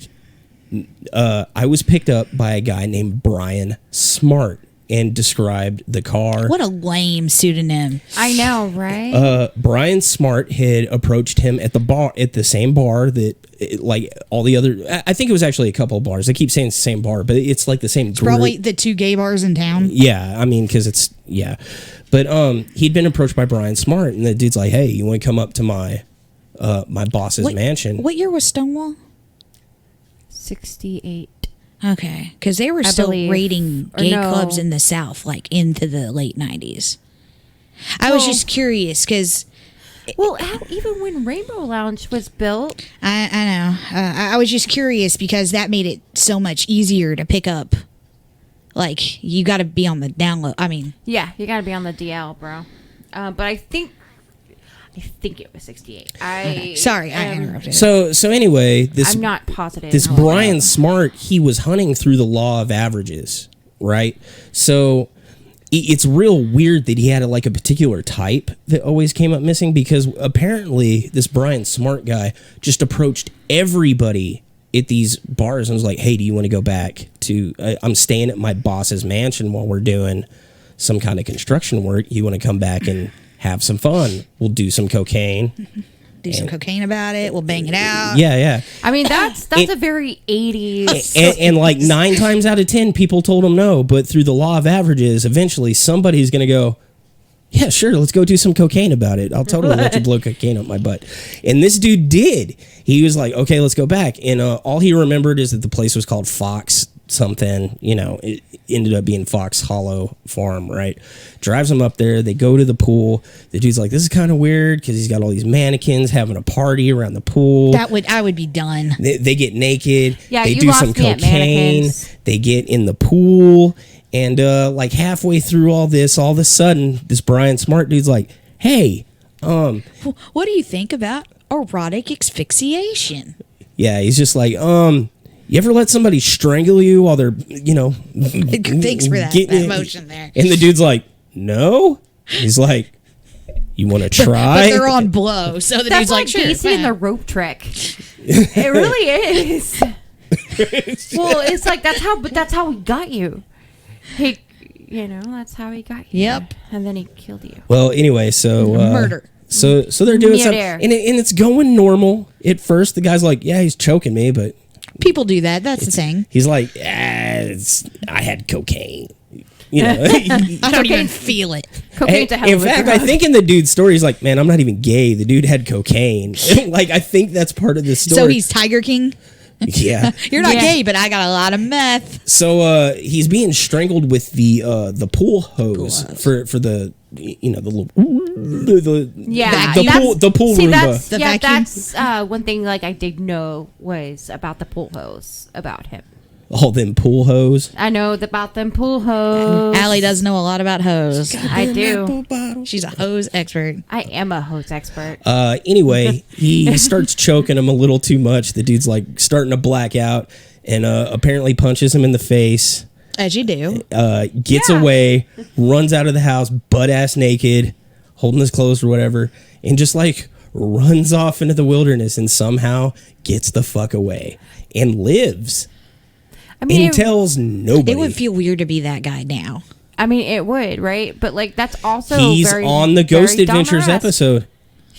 I was picked up by a guy named Brian Smart, and described the car. what a lame pseudonym. I know, right? Brian Smart had approached him at the same bar that, like all the other. I think it was actually a couple of bars. I keep saying it's the same bar, but it's like the same group. Probably the two gay bars in town. Yeah, I mean, because it's but he'd been approached by Brian Smart, and the dude's like, "Hey, you want to come up to my boss's mansion?" What year was Stonewall? 68. Okay, because they were I still believe. raiding Or gay no. clubs in the South, like into the late 90s. I was just curious because Well, even when Rainbow Lounge was built, I know. I was just curious because that made it so much easier to pick up. Like, you got to be on the download. I mean, yeah, you got to be on the DL, bro. But I think it was 68. sorry, I interrupted. So anyway, I'm not positive. this I'll Brian look it up. Smart, he was hunting through the law of averages, right? So it's real weird that he had like a particular type that always came up missing, because apparently this Brian Smart guy just approached everybody at these bars and was like, "Hey, do you want to go back to? I'm staying at my boss's mansion while we're doing some kind of construction work. You want to come back and have some fun? We'll do some cocaine." Do some cocaine about it. We'll bang it out. Yeah. I mean, that's a very 80s. And like 9 times out of 10, people told him no. But through the law of averages, eventually somebody's going to go, "Yeah, sure, let's go do some cocaine about it. I'll totally let you blow cocaine up my butt." And this dude did. He was like, "Okay, let's go back." And all he remembered is that the place was called Fox something. It ended up being Fox Hollow Farm, right? Drives him up there. They go to the pool. The dude's like, "This is kind of weird," because he's got all these mannequins having a party around the pool. I would be done. They get naked. Yeah, they you do lost some me at cocaine. mannequins. They get in the pool. And like halfway through all this, all of a sudden, this Brian Smart dude's like, "Hey, What do you think about erotic asphyxiation? yeah." He's just like, "You ever let somebody strangle you while they're, Thanks for that getting it?" motion there. And the dude's like, "No." He's like, "You want to But try?" they're on blow, so the That's dude's like like, sure. Casey and the rope trick. It really is. Well, it's like that's how we got you. That's how he got you. Yep. And then he killed you. Well, anyway, so Murder. So they're doing something, Murder. and it's going normal at first. The guy's like, "Yeah, he's choking me," but People do that. That's the thing. he's like, "I had cocaine." I don't even feel it. Cocaine's a hell In of a fact, drug. I think in the dude's story, he's like, "Man, I'm not even gay. The dude had cocaine." Like, I think that's part of the story. So he's Tiger King. yeah. You're not Yeah. gay, but I got a lot of meth. So he's being strangled with the pool hose for the the little Yeah, the pool see, Roomba. that's, The yeah, vacuum? that's one thing. Like I did know was about the pool hose about him. all them pool hose. I know about them pool hose. Allie does know a lot about hose. I do. She's a hose expert. I am a hose expert. Anyway, he starts choking him a little too much. The dude's like starting to black out and apparently punches him in the face. As you do. Gets away, runs out of the house butt-ass naked, holding his clothes or whatever, and just like runs off into the wilderness and somehow gets the fuck away and lives. I mean, and tells nobody. It would feel weird to be that guy now. I mean, it would, right? But like, that's also he's very, on the Ghost very Adventures Dahmer-esque. episode.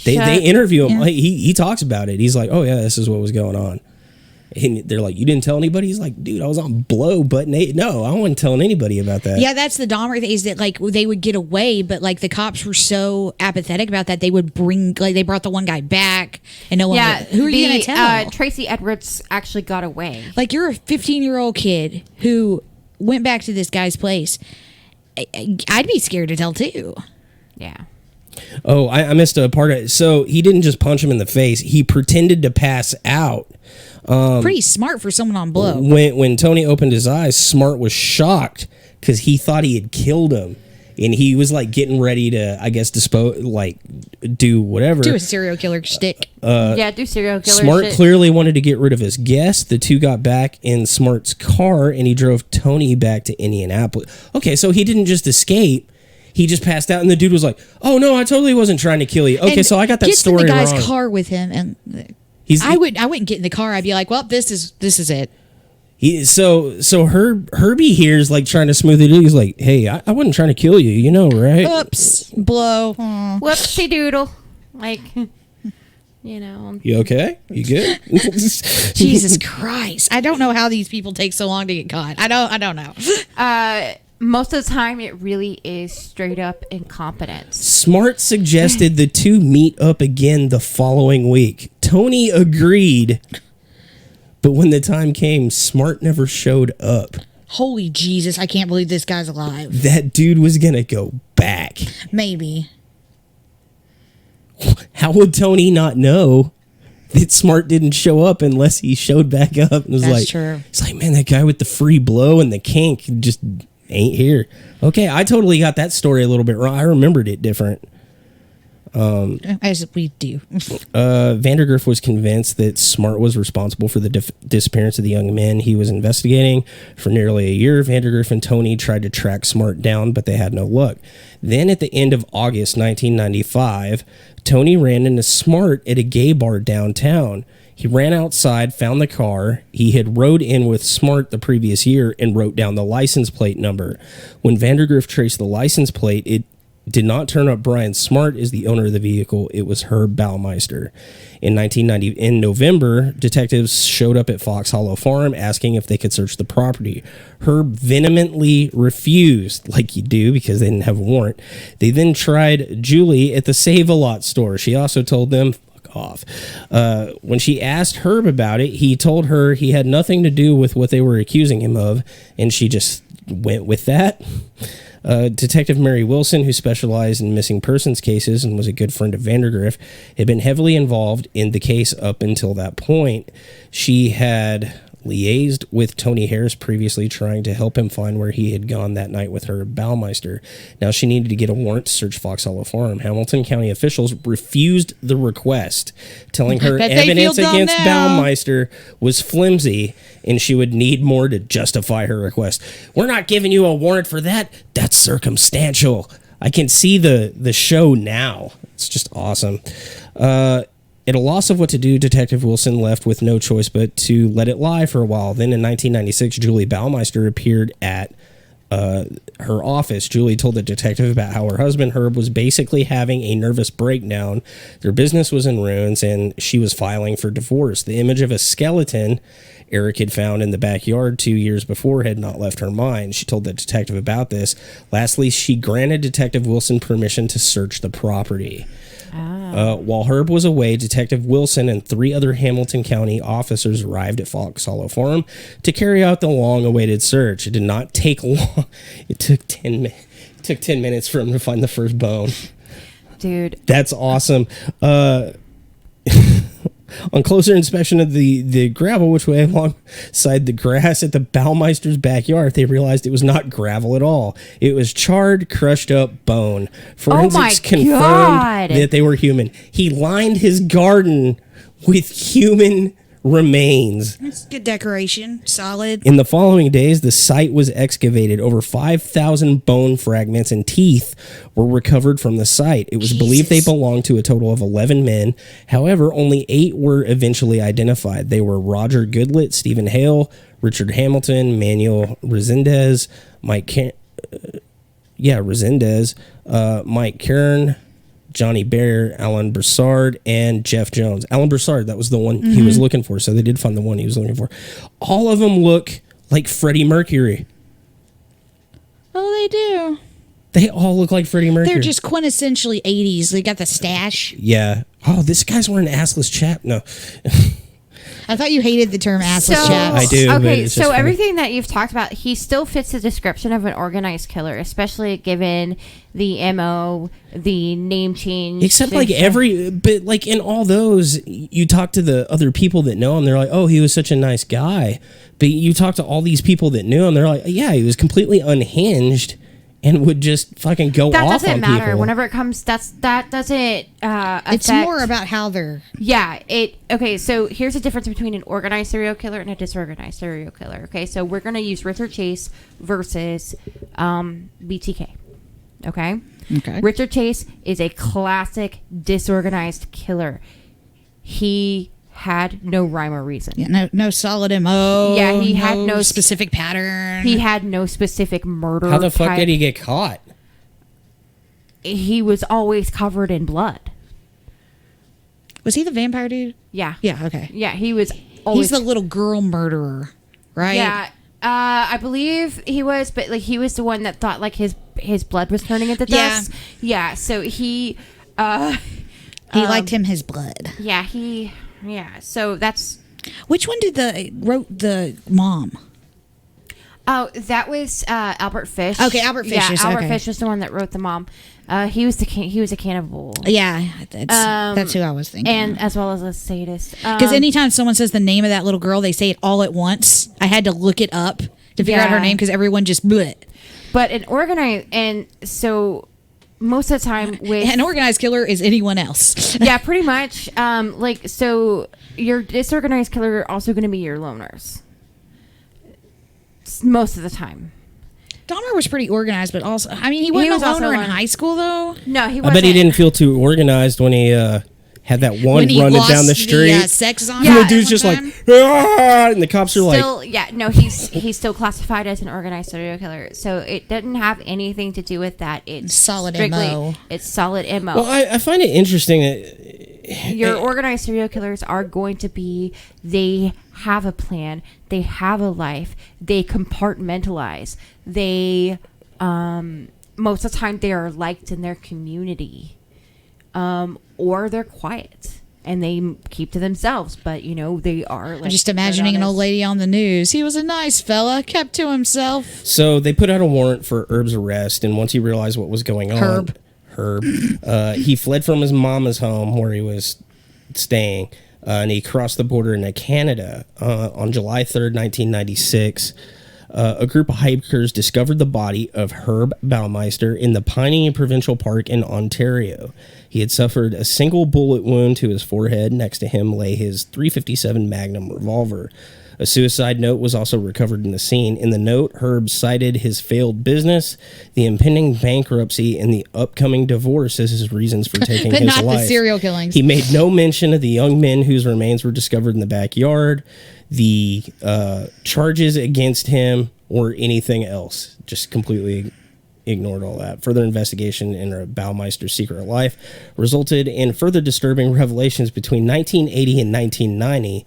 They interview him. Yeah. He talks about it. He's like, oh yeah, this is what was going on. And they're like, you didn't tell anybody? He's like, dude, I was on blow, but no, I wasn't telling anybody about that. Yeah, that's the Dahmer thing, is that like they would get away, but like the cops were so apathetic about that, they would bring, like they brought the one guy back and no one would, who are you going to tell? Tracy Edwards actually got away. Like, you're a 15-year-old kid who went back to this guy's place. I'd be scared to tell too. Yeah. Oh, I missed a part of it. So he didn't just punch him in the face. He pretended to pass out. Pretty smart for someone on blow. When Tony opened his eyes, Smart was shocked because he thought he had killed him. And he was like getting ready to, I guess, do whatever. Do a serial killer shtick. Do serial killer Smart shit. clearly wanted to get rid of his guest. The two got back in Smart's car and he drove Tony back to Indianapolis. Okay, so he didn't just escape. He just passed out, and the dude was like, "Oh no, I totally wasn't trying to kill you." Okay, And so I got that gets story in the guy's wrong. car with him, and I wouldn't get in the car. I'd be like, "Well, this is it." So Herbie here is like trying to smooth it. He's like, "Hey, I wasn't trying to kill you, you know, right?" Oops, blow. Whoopsie doodle. Like, you know. You okay? You good? Jesus Christ! I don't know how these people take so long to get caught. I don't know. Most of the time, it really is straight up incompetence. Smart suggested the two meet up again the following week. Tony agreed, but when the time came, Smart never showed up. Holy Jesus! I can't believe this guy's alive. That dude was gonna go back. Maybe. How would Tony not know that Smart didn't show up unless he showed back up? And was That's like, true. It's like, man, that guy with the free blow and the kink just ain't here. Okay, I totally got that story a little bit wrong. I remembered it different. As we do. Vandergriff was convinced that Smart was responsible for the disappearance of the young men he was investigating. For nearly a year, Vandergriff and Tony tried to track Smart down, but they had no luck. Then at the end of August 1995, Tony ran into Smart at a gay bar downtown. He ran outside, found the car. He had rode in with Smart the previous year and wrote down the license plate number. When Vandergriff traced the license plate, it did not turn up Brian Smart as the owner of the vehicle. It was Herb Baumeister. In November, detectives showed up at Fox Hollow Farm asking if they could search the property. Herb vehemently refused, like you do, because they didn't have a warrant. They then tried Julie at the Save-A-Lot store. She also told them, off. When she asked Herb about it, he told her he had nothing to do with what they were accusing him of, and she just went with that. Detective Mary Wilson, who specialized in missing persons cases and was a good friend of Vandergriff, had been heavily involved in the case up until that point. She had liaised with Tony Harris previously, trying to help him find where he had gone that night with her Baumeister. Now she needed to get a warrant to search Fox Hollow Farm. Hamilton County officials refused the request, telling her evidence against Baumeister was flimsy and she would need more to justify her request. We're not giving you a warrant for that. That's circumstantial. I can see the show now. It's just awesome. At a loss of what to do, Detective Wilson left with no choice but to let it lie for a while. Then in 1996, Julie Baumeister appeared at her office. Julie told the detective about how her husband, Herb, was basically having a nervous breakdown. Their business was in ruins, and she was filing for divorce. The image of a skeleton Eric had found in the backyard 2 years before had not left her mind. She told the detective about this. Lastly, she granted Detective Wilson permission to search the property. While Herb was away, Detective Wilson and 3 other Hamilton County officers arrived at Fox Hollow Farm to carry out the long-awaited search. It did not take long. It took 10 minutes. It took 10 minutes for him to find the first bone. Dude. That's awesome. On closer inspection of the gravel, which lay alongside the grass at the Baumeister's backyard, they realized it was not gravel at all. It was charred, crushed up bone. Forensics confirmed that they were human. He lined his garden with human remains. It's good decoration. Solid. In the following days, the site was excavated. Over 5,000 bone fragments and teeth were recovered from the site. It was believed they belonged to a total of 11 men. However, only 8 were eventually identified. They were Roger Goodlett, Stephen Hale, Richard Hamilton, Manuel Resendez, Mike Kern, Johnny Bear, Alan Broussard, and Jeff Jones. Alan Broussard, that was the one he was looking for, so they did find the one he was looking for. All of them look like Freddie Mercury. Oh, they do. They all look like Freddie Mercury. They're just quintessentially 80s. They got the stash. Yeah. Oh, this guy's wearing an assless chap. No. I thought you hated the term assless chaps. I do. Okay, so everything that you've talked about, he still fits the description of an organized killer, especially given the MO, the name change. Except like but like in all those, you talk to the other people that know him, they're like, oh, he was such a nice guy. But you talk to all these people that knew him, they're like, yeah, he was completely unhinged and would just fucking go off on people. That doesn't matter. Whenever it comes, that doesn't affect. It's more about how they're... Yeah. Okay, so here's the difference between an organized serial killer and a disorganized serial killer. Okay, so we're going to use Richard Chase versus BTK. Okay? Richard Chase is a classic disorganized killer. He had no rhyme or reason. Yeah, no solid MO. Yeah, he had no specific pattern. He had no specific murder. How the fuck did he get caught? He was always covered in blood. Was he the vampire dude? Yeah. Yeah, okay. Yeah, he was always... He's the little girl murderer, right? Yeah. I believe he was, but like he was the one that thought like his blood was turning into dust. Yeah, so he liked him his blood. Yeah, so that's... Which one wrote the mom? Oh, that was Albert Fish. Okay, Albert Fish. Yeah, Albert Fish was the one that wrote the mom. He was a cannibal. Yeah, that's who I was thinking. And as well as a sadist. Because anytime someone says the name of that little girl, they say it all at once. I had to look it up to figure out her name because everyone just bleh. But an organized... And so... Most of the time with... An organized killer is anyone else. Yeah, pretty much. So your disorganized killer are also going to be your loners. Most of the time. Dahmer was pretty organized, but also... I mean, he wasn't a loner in high school, though. No, he wasn't. I bet he didn't feel too organized when he... had that one running down the street. Sex on the dude's just like, and the cops are like... Yeah, no, he's still classified as an organized serial killer. So it doesn't have anything to do with that. It's solid MO. It's solid MO. Well, I find it interesting that... Your organized serial killers are going to be... They have a plan. They have a life. They compartmentalize. They... most of the time, they are liked in their community. Or they're quiet and they keep to themselves, but they are like... I'm just imagining an old lady on the news. He was a nice fella, kept to himself. So they put out a warrant for Herb's arrest, and once he realized what was going on... Herb. He fled from his mama's home where he was staying, and he crossed the border into Canada. On July 3rd, 1996... a group of hikers discovered the body of Herb Baumeister in the Piney Provincial Park in Ontario. He had suffered a single bullet wound to his forehead. Next to him lay his .357 Magnum revolver. A suicide note was also recovered in the scene. In the note, Herb cited his failed business, the impending bankruptcy, and the upcoming divorce as his reasons for taking his life. But not the serial killings. He made no mention of the young men whose remains were discovered in the backyard, the charges against him, or anything else. Just completely ignored all that. Further investigation into Baumeister's secret life resulted in further disturbing revelations. Between 1980 and 1990,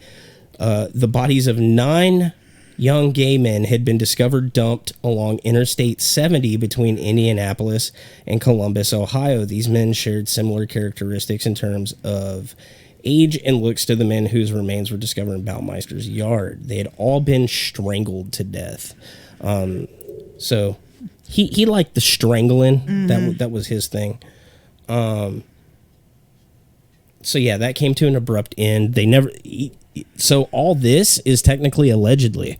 the bodies of 9 young gay men had been discovered dumped along Interstate 70 between Indianapolis and Columbus, Ohio. These men shared similar characteristics in terms of age and looks to the men whose remains were discovered in Baumeister's yard. They had all been strangled to death. So he liked the strangling. Mm-hmm. That was his thing. So yeah, that came to an abrupt end. They never. So all this is technically allegedly.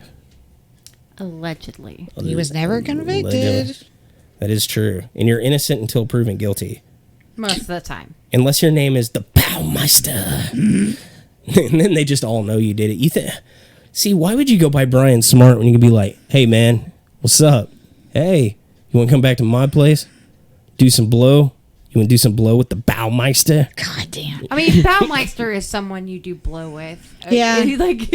Allegedly. He was never convicted. Allegedly. That is true, and you're innocent until proven guilty. Most of the time. Unless your name is the Baumeister. And then they just all know you did it. See, why would you go by Brian Smart when you could be like, hey, man, what's up? Hey, you want to come back to my place? Do some blow? You want to do some blow with the Baumeister? God damn. I mean, Baumeister is someone you do blow with. Yeah. Like,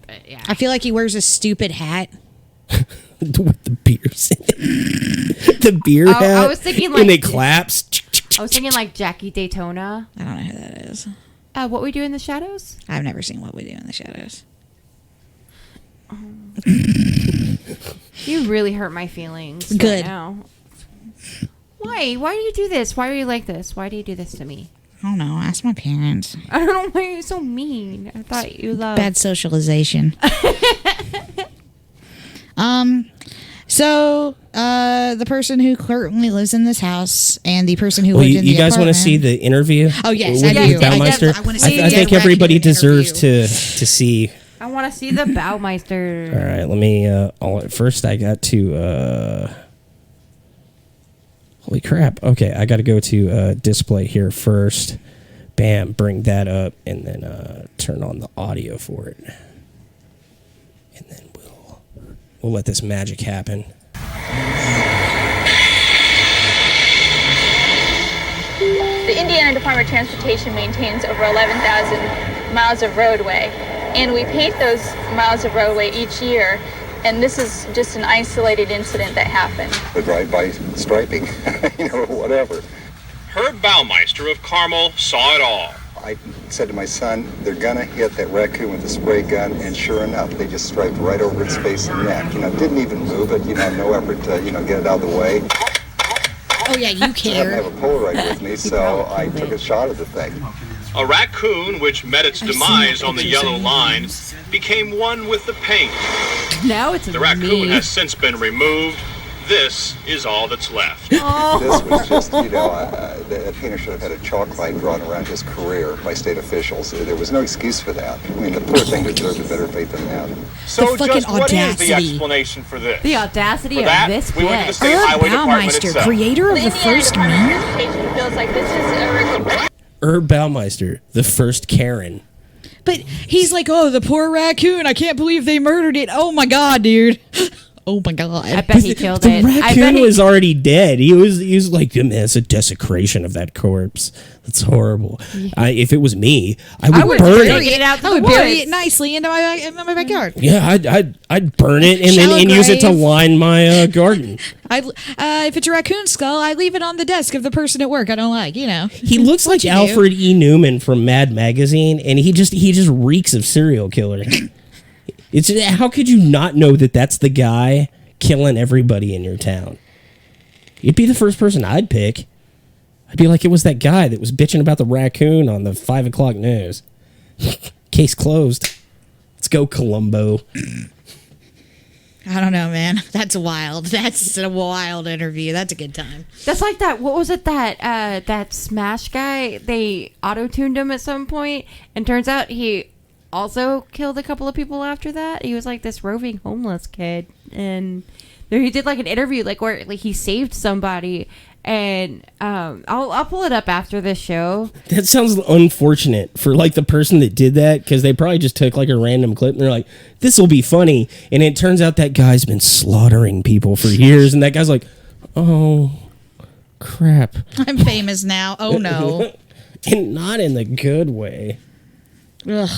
but yeah. I feel like he wears a stupid hat. With the beers in it. The beer hat. I was thinking like. And it claps. I was thinking like Jackie Daytona. I don't know who that is. What We Do in the Shadows? I've never seen What We Do in the Shadows. You really hurt my feelings. Good. Right now. Why? Why do you do this? Why are you like this? Why do you do this to me? I don't know. Ask my parents. I don't know why you're so mean. I thought you loved. Bad socialization. So, the person who currently lives in this house and the person who lived in the you guys want to apartment- see the interview? Oh, yes, with I do. Baumeister? I wanna see I the think direct everybody deserves interview. to see. I want to see the Baumeister. All right, let me. First, I got to. Holy crap! Okay, I got to go to display here first. Bam, bring that up, and then turn on the audio for it, and then we'll let this magic happen. The Indiana Department of Transportation maintains over 11,000 miles of roadway, and we paint those miles of roadway each year, and this is just an isolated incident that happened. The drive-by striping, whatever. Herb Baumeister of Carmel saw it all. I said to my son, they're gonna hit that raccoon with a spray gun, and sure enough, they just striped right over its face and neck. Didn't even move it, no effort to, get it out of the way. Oh, yeah, you I didn't care. have a Polaroid with me, so I took a shot of the thing. A raccoon, which met its demise on the yellow line, became one with the paint. Now it's The raccoon has since been removed. This is all that's left. This was just, the painter should have had a chalk line drawn around his career by state officials. There was no excuse for that. The poor thing deserved a better fate than that. So The fucking just what is the audacity. explanation for this? The audacity For of that, this we went to the bit. state Herb highway department Baumeister, itself. creator of The the Indiana first Department of man. Transportation feels like this is a Herb Baumeister, the first Karen. But he's like, oh, the poor raccoon. I can't believe they murdered it. Oh, my God, dude. Oh, my God. I bet he killed The it. I bet raccoon he was already dead. He was like, man, it's a desecration of that corpse. That's horrible. If it was me, I would burn bury it. it out I the would bury woods. it nicely into my backyard. Yeah, I'd burn it and Shallow then use it to grave. line my garden. If it's a raccoon skull, I leave it on the desk of the person at work I don't like, He looks like you do. Alfred E. Newman from Mad Magazine, and he just reeks of serial killer. How could you not know that that's the guy killing everybody in your town? You'd be the first person I'd pick. I'd be like, it was that guy that was bitching about the raccoon on the 5 o'clock news. Case closed. Let's go, Columbo. I don't know, man. That's wild. That's a wild interview. That's a good time. That's like that. What was it that Smash guy? They auto-tuned him at some point, and turns out he also killed a couple of people after that. He was like this roving homeless kid, and there he did like an interview, like where like he saved somebody. And I'll pull it up after this show. That sounds unfortunate for like the person that did that, because they probably just took like a random clip and they're like, this will be funny. And it turns out that guy's been slaughtering people for years. And that guy's like, oh, crap. I'm famous now. Oh, no. And not in the good way. Ugh.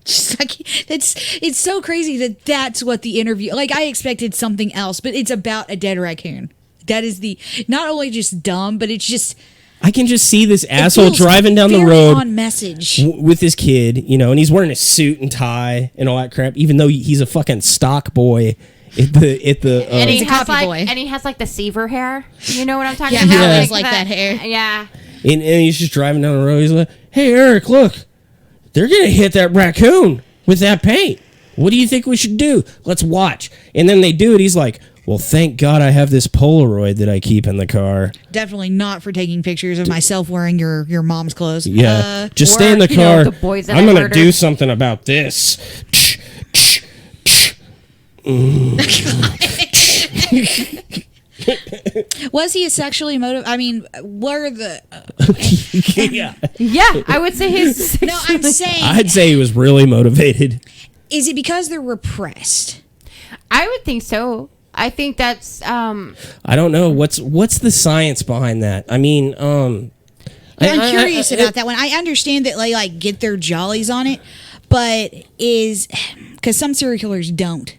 Just like, it's so crazy that that's what the interview, like I expected something else, but it's about a dead raccoon. That is not only just dumb, but it's just, I can just see this it asshole feels driving down the very road on message. with his kid, and he's wearing a suit and tie and all that crap, even though he's a fucking stock boy at the And he He's a has copy like, boy. and he has like the Seaver hair. You know what I'm talking Yeah, about? he always like that hair. Yeah. and he's just driving down the road. He's like, hey, Eric, look, they're going to hit that raccoon with that paint. What do you think we should do? Let's watch. And then they do it. He's like, Well, thank God I have this Polaroid that I keep in the car. Definitely not for taking pictures of myself wearing your mom's clothes. Yeah, just or, stay in the you know, car. the boys that I'm I gonna murdered. do something about this. Was he a sexually motivated? I mean, were the Yeah, Yeah, I would say his. no? I'm saying, I'd say he was really motivated. is it because they're repressed? I would think so. I think that's. I don't know what's the science behind that. I mean, I'm curious about that one. I understand that they like get their jollies on it, but is because some serial killers don't.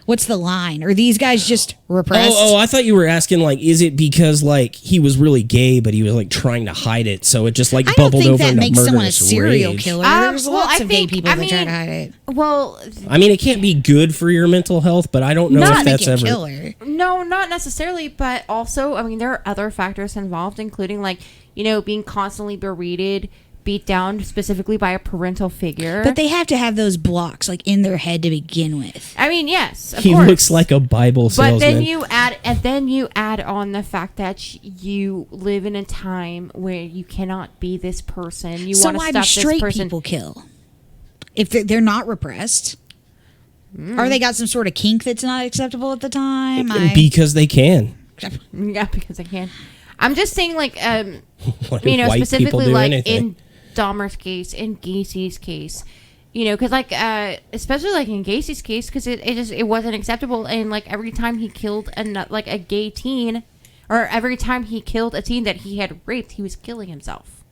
What's the line? Are these guys just repressed? Oh, I thought you were asking, like, is it because, like, he was really gay, but he was, like, trying to hide it, so it just, like, I don't bubbled think over that into makes someone a murderous serial rage. killer. There's well, lots I of gay think- people I that try to mean, hide it. Well, I mean, it can't be good for your mental health, but I don't know Not if make that's you ever... killer. no, not necessarily, but also, I mean, there are other factors involved, including, like, you know, being constantly berated, beat down specifically by a parental figure. But they have to have those blocks like in their head to begin with. I mean, yes, of He course. looks like a Bible salesman. But then you add on the fact that you live in a time where you cannot be this person. You So want to why do stop this straight person. people kill? If they're not repressed? Or they got some sort of kink that's not acceptable at the time? Because they can. Yeah, because I can. I'm just saying, like, Why do you know, white people specifically, do like anything? in Dahmer's case, in Gacy's case, you know, because like, especially like in Gacy's case, because it wasn't acceptable, and like every time he killed a gay teen, or every time he killed a teen that he had raped, he was killing himself.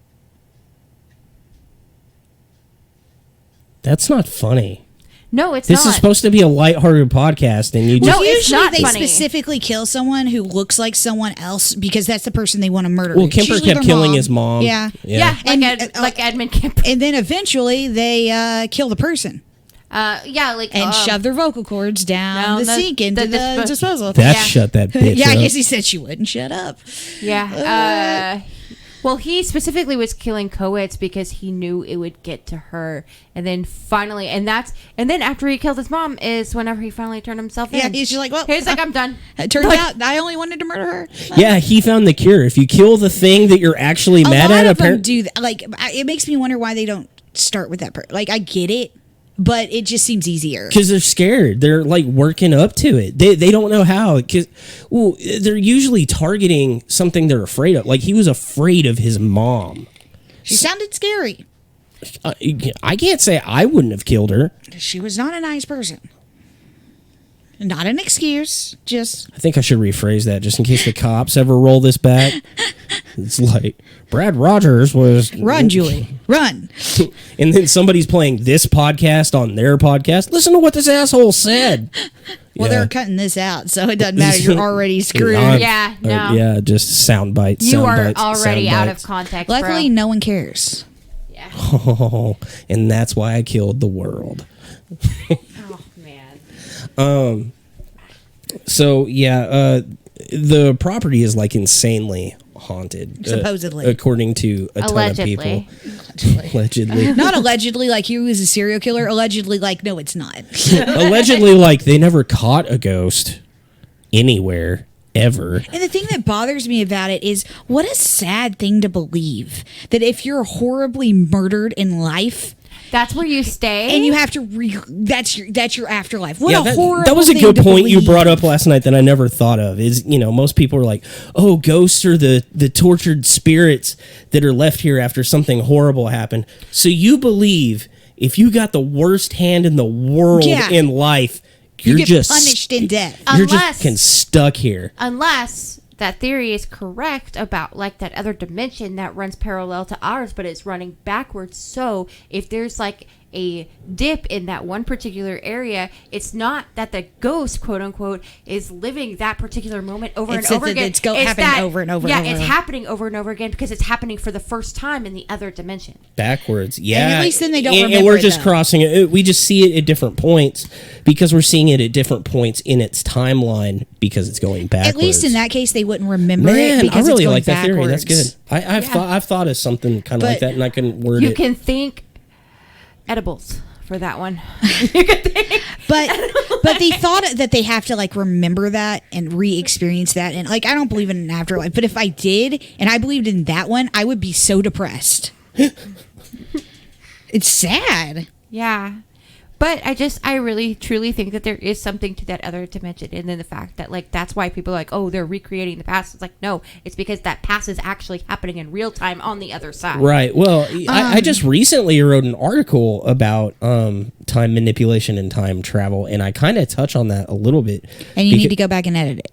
That's not funny. No, it's This not. is supposed to be a lighthearted podcast, and you just... No, it's usually not they funny. specifically kill someone who looks like someone else because that's the person they want to murder. Well, It's Kemper usually kept their killing mom. his mom. Yeah. Yeah, And, like Edmund Kemper. And then eventually they kill the person Yeah, like and shove their vocal cords down the sink into the disposal. That Yeah. shut that bitch Yeah, I up. guess he said she wouldn't shut up. Yeah. Well, he specifically was killing co-eds because he knew it would get to her, and then finally, and then after he killed his mom is whenever he finally turned himself in. Yeah, he's just like, well, he's like, I'm done. It turns Like- out I only wanted to murder her. Yeah, he found the cure. If you kill the thing that you're actually A mad lot at, of them do that. Like, it makes me wonder why they don't start with that. Like, I get it, but it just seems easier. because they're scared. They're like working up to it. They don't know how. Because they're usually targeting something they're afraid of. Like he was afraid of his mom. She sounded scary. I can't say I wouldn't have killed her. She was not a nice person. Not an excuse. Just I think I should rephrase that just in case the cops ever roll this back. It's like Brad Rogers was run, Julie, run. and then somebody's playing this podcast on their podcast. Listen to what this asshole said. Well, Yeah. they're cutting this out, so it doesn't matter. You're already screwed. Yeah, no. Yeah, just sound bites. You sound are bites, already sound out bites. of context, Luckily, bro. no one cares. Yeah. Oh, and that's why I killed the world. Oh man. So yeah, the property is like insanely haunted, Supposedly. according to a ton Allegedly. of people. Allegedly, Not allegedly, like he was a serial killer. Allegedly, like no, it's not. allegedly, like they never caught a ghost anywhere ever. And the thing that bothers me about it is what a sad thing to believe that if you're horribly murdered in life That's where you stay. and you have to that's your afterlife. What a that, horrible that was a thing good to point you believe. brought up last night that I never thought of. Is most people are like, oh, ghosts are the tortured spirits that are left here after something horrible happened. So you believe if you got the worst hand in the world Yeah. in life, You you're get just punished in death. You're Unless- just stuck here. Unless that theory is correct about like that other dimension that runs parallel to ours, but it's running backwards. So if there's like a dip in that one particular area, it's not that the ghost, quote unquote, is living that particular moment over It's and over that again. it's happening over and over Yeah, and over. it's happening over and over again because it's happening for the first time in the other dimension. Backwards, yeah. at least then they don't and remember we're it, just though. crossing it. We just see it at different points because we're seeing it at different points in its timeline because it's going backwards. At least in that case, they wouldn't remember it Man, because I really it's going like that theory. That's backwards. good. I've thought of something kind of like But that, and I couldn't word You it. can think edibles, for that one. But they thought that they have to like remember that and re-experience that, and like I don't believe in an afterlife, but if I did and I believed in that one, I would be so depressed. It's sad. Yeah. But I really, truly think that there is something to that other dimension. And then the fact that, like, that's why people are like, oh, they're recreating the past. It's like, no, it's because that past is actually happening in real time on the other side. Right. Well, I just recently wrote an article about time manipulation and time travel, and I kind of touch on that a little bit. And you need to go back and edit it.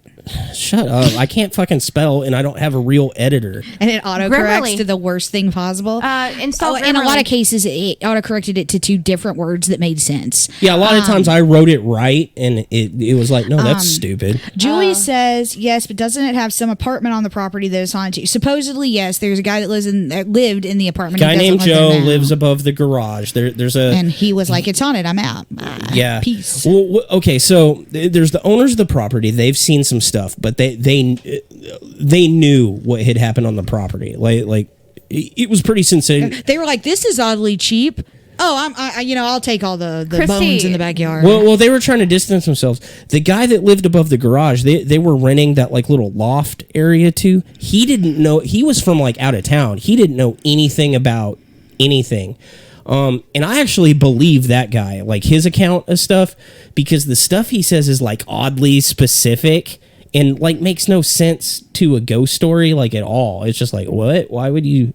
Shut up. I can't fucking spell, and I don't have a real editor. And it autocorrects Grammarly. to the worst thing possible. Install in a lot Grammarly. of cases, it autocorrected it to 2 different words that made sense. Yeah, a lot of times I wrote it right, and it was like, no, that's stupid. Julie says, yes, but doesn't it have some apartment on the property that is haunted? Supposedly, yes. There's a guy that lived in the apartment. Guy He doesn't named live there Joe now. lives above the garage. There's a... And he was like, it's haunted. I'm out. Yeah. Peace. Well, okay, so there's the owners of the property. They've seen some stuff, but they knew what had happened on the property. Like it was pretty sincere. They were like, this is oddly cheap. Oh, I'll take all the Christy. bones in the backyard. Well, they were trying to distance themselves. The guy that lived above the garage, they were renting that like little loft area to. He didn't know. He was from like out of town. He didn't know anything about anything. And I actually believe that guy, like his account of stuff, because the stuff he says is like oddly specific and like makes no sense to a ghost story like at all. It's just like, what? Why would you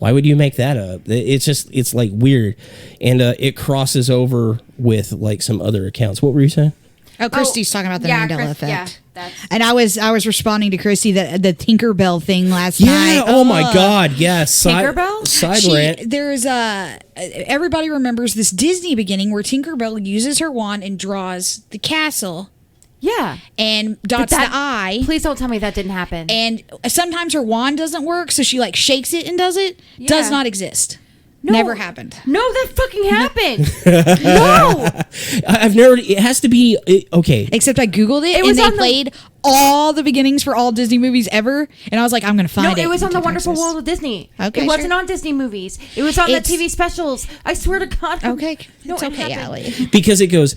make that up? It's like weird. And it crosses over with like some other accounts. What were you saying? Oh, Christy's talking about the Mandela effect. Yeah, that's... And I was responding to Christy the Tinkerbell thing last Yeah. night. Oh my God. Yes. Tinkerbell? Side rant. There's everybody remembers this Disney beginning where Tinkerbell uses her wand and draws the castle Yeah. and dots the eye. Please don't tell me that didn't happen. And sometimes her wand doesn't work, so she like shakes it and does it. Yeah. Does not exist. No. Never happened. No, that fucking happened. No. I've never. It has to be okay. Except I googled it, was and on they the- played all the beginnings for all Disney movies ever, and I was like, I'm gonna find No, it. it was on the in Wonderful Texas. World of Disney. Okay, it wasn't sure. on Disney movies. It was on It's- the TV specials. I swear to God. Okay, No, it's it okay, happened. Allie. Because it goes.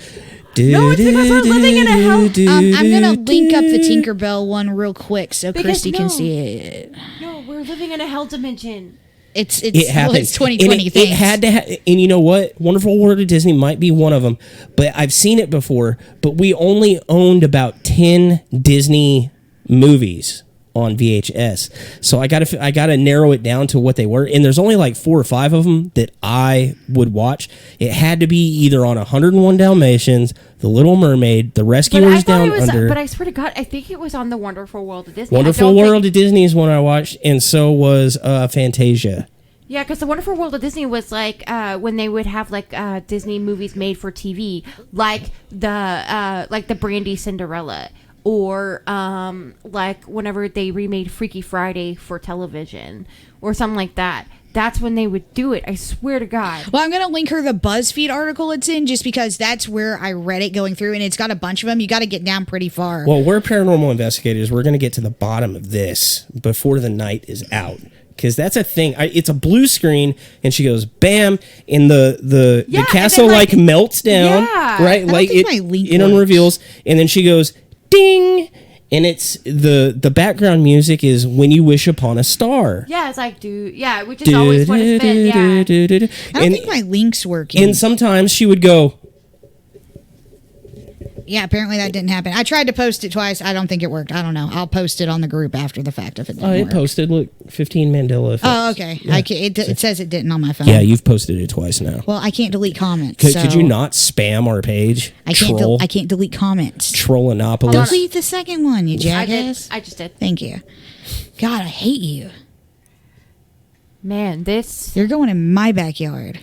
No, it's because we're living in a hell. I'm gonna link up the Tinkerbell one real quick so Because Christy can no. see it. No, we're living in a hell dimension. It's It happened. it's 2020 And things. it had to. And you know what? Wonderful World of Disney might be one of them, but I've seen it before. But we only owned about 10 Disney movies on VHS, so I gotta narrow it down to what they were. And there's only like 4 or 5 of them that I would watch. It had to be either on 101 Dalmatians, The Little Mermaid, The But I Rescuers thought Down it was. Under. But I swear to God, I think it was on the Wonderful World of Disney. Wonderful World of Disney is one I watched, and so was Fantasia. Yeah, because the Wonderful World of Disney was like when they would have like Disney movies made for TV, like the Brandy Cinderella, or like whenever they remade Freaky Friday for television, or something like that. That's when they would do it. I swear to God. Well, I'm going to link her the BuzzFeed article it's in just because that's where I read it going through, and it's got a bunch of them. You got to get down pretty far. Well, we're paranormal investigators. We're going to get to the bottom of this before the night is out. Because that's a thing. It's a blue screen, and she goes, bam, and the Yeah, castle and then, like melts down, Yeah. right? don't Like think my link it works. unreveals, and then she goes, ding, and it's the background music is When You Wish Upon a Star. Yeah, it's like yeah, which is always what it's been. Yeah. I don't And, think my link's working. and sometimes she would go, Yeah, apparently that didn't happen. I tried to post it twice. I don't think it worked. I don't know. I'll post it on the group after the fact if it didn't oh, it work. posted, look, 15 Mandela effects. Oh, okay. It says it didn't on my phone. Yeah, you've posted it twice now. Well, I can't delete comments. Could you not spam our page? I can't. Troll. I can't delete comments. Trollanopolis. Delete the second one, you jackass. I just did. Thank you. God, I hate you. Man, this. You're going in my backyard.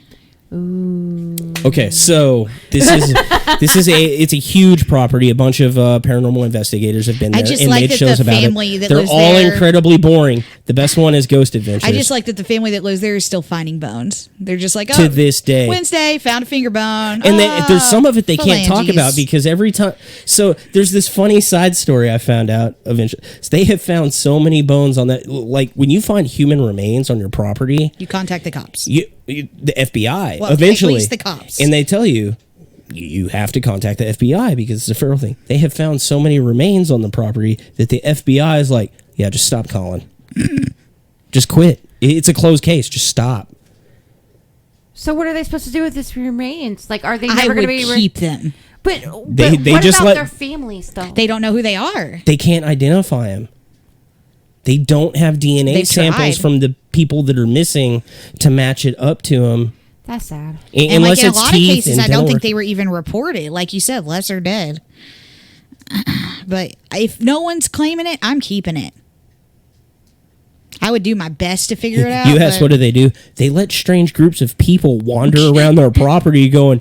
Okay, so it's a huge property. A bunch of paranormal investigators have been there I just and like made that shows the about family it. that They're lives all there- incredibly boring. The best one is Ghost Adventures. I just like that the family that lives there is still finding bones. They're just like, oh, to this day. Wednesday, found a finger bone. And there's some of it they can't talk phalanges. about because every time. So there's this funny side story I found out eventually. So they have found so many bones on that. Like when you find human remains on your property, You contact the cops. the FBI Well, eventually. at least the cops. And they tell you have to contact the FBI because it's a federal thing. They have found so many remains on the property that the FBI is like, yeah, just stop calling. Just quit. It's a closed case. Just stop. So what are they supposed to do with this remains? Like, are they I never going would to be keep them. But They what just about let- their families though? They don't know who they are. They can't identify them. They don't have DNA They've samples tried. from the people that are missing to match it up to them. That's sad. And Unless like in a it's lot of teeth cases, and I don't dental think work. they were even reported. Like you said, less are dead. But if no one's claiming it, I'm keeping it. I would do my best to figure it out. You ask, but- what do? They let strange groups of people wander around their property going,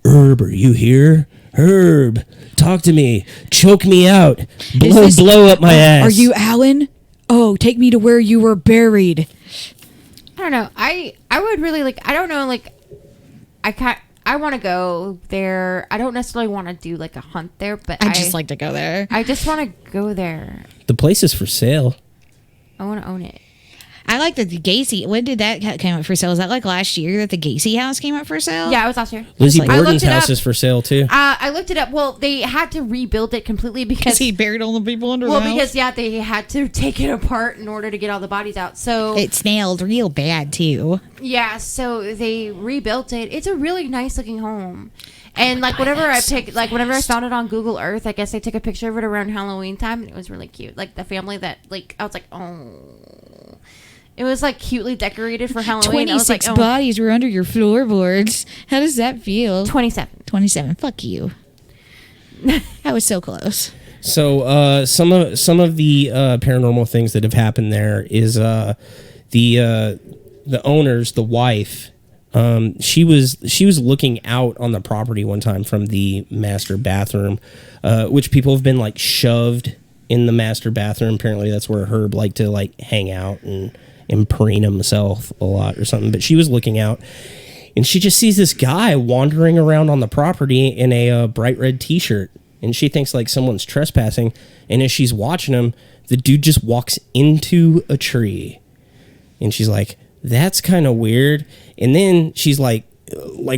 Herb, are you here? Herb, talk to me. Choke me out. Blow up my ass. Are you Alan? Oh, take me to where you were buried. I don't know. I would really like. I don't know. Like, I want to go there. I don't necessarily want to do like a hunt there, but I just like to go there. I just want to go there. The place is for sale. I want to own it. I like that the Gacy. When did that come up for sale? Was that like last year that the Gacy house came up for sale? Yeah, it was last year. Lizzie I Borden's looked it house up. is for sale too. I looked it up. Well, they had to rebuild it completely because he buried all the people under well, the house. because they had to take it apart in order to get all the bodies out. So It smelled real bad too. yeah, so they rebuilt it. It's a really nice looking home. And like whenever I found it on Google Earth, I guess I took a picture of it around Halloween time, and it was really cute. Like the family that like I was like, oh, it was like cutely decorated for Halloween. I was like, 26 oh, bodies were under your floorboards. How does that feel? 27. 27. Fuck you. That was so close. So some of the paranormal things that have happened there is the owners, the wife. She was looking out on the property one time from the master bathroom, which people have been like shoved in the master bathroom. Apparently, that's where Herb liked to like hang out and preen himself a lot or something. But she was looking out, and she just sees this guy wandering around on the property in a bright red T-shirt, and she thinks like someone's trespassing. And as she's watching him, the dude just walks into a tree, and she's like, that's kind of weird. And then she's like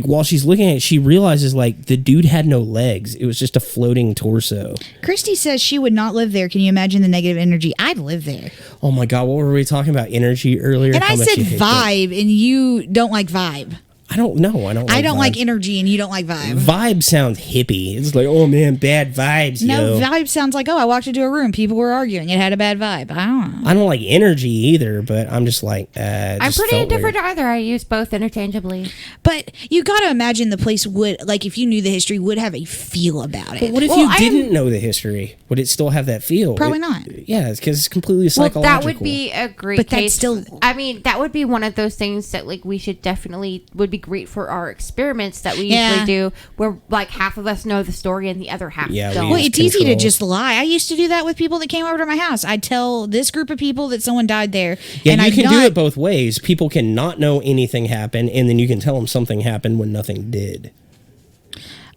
while she's looking at it, she realizes like the dude had no legs. It was just a floating torso. Christy says she would not live there. Can you imagine the negative energy? I'd live there. Oh my God, what were we talking about? Energy earlier? And How I much said you hate that. vibe, and you don't like vibe. I don't know. I don't like vibe. energy, and you don't like vibe. Vibe sounds hippie. It's like, oh man, bad vibes, No, yo. vibe sounds like, oh, I walked into a room, people were arguing, it had a bad vibe. I don't know. I don't like energy either, but I'm just like, I'm just pretty felt indifferent weird. to either. I use both interchangeably. But you got to imagine the place would, like, if you knew the history, would have a feel about it. But what if Well, you I didn't know the history? Would it still have that feel? Probably not. Yeah, it's because it's completely Well, psychological. that would be a great But that's case. still- I mean, that would be one of those things that like we should definitely would be great for our experiments that we Yeah. usually do, where like half of us know the story and the other half Yeah, we don't. Well, use it's easy to control. just lie. I used to do that with people that came over to my house. I'd tell this group of people that someone died there. Yeah, and you I'd can not, do it both ways. People can not know anything happened, and then you can tell them something happened when nothing did.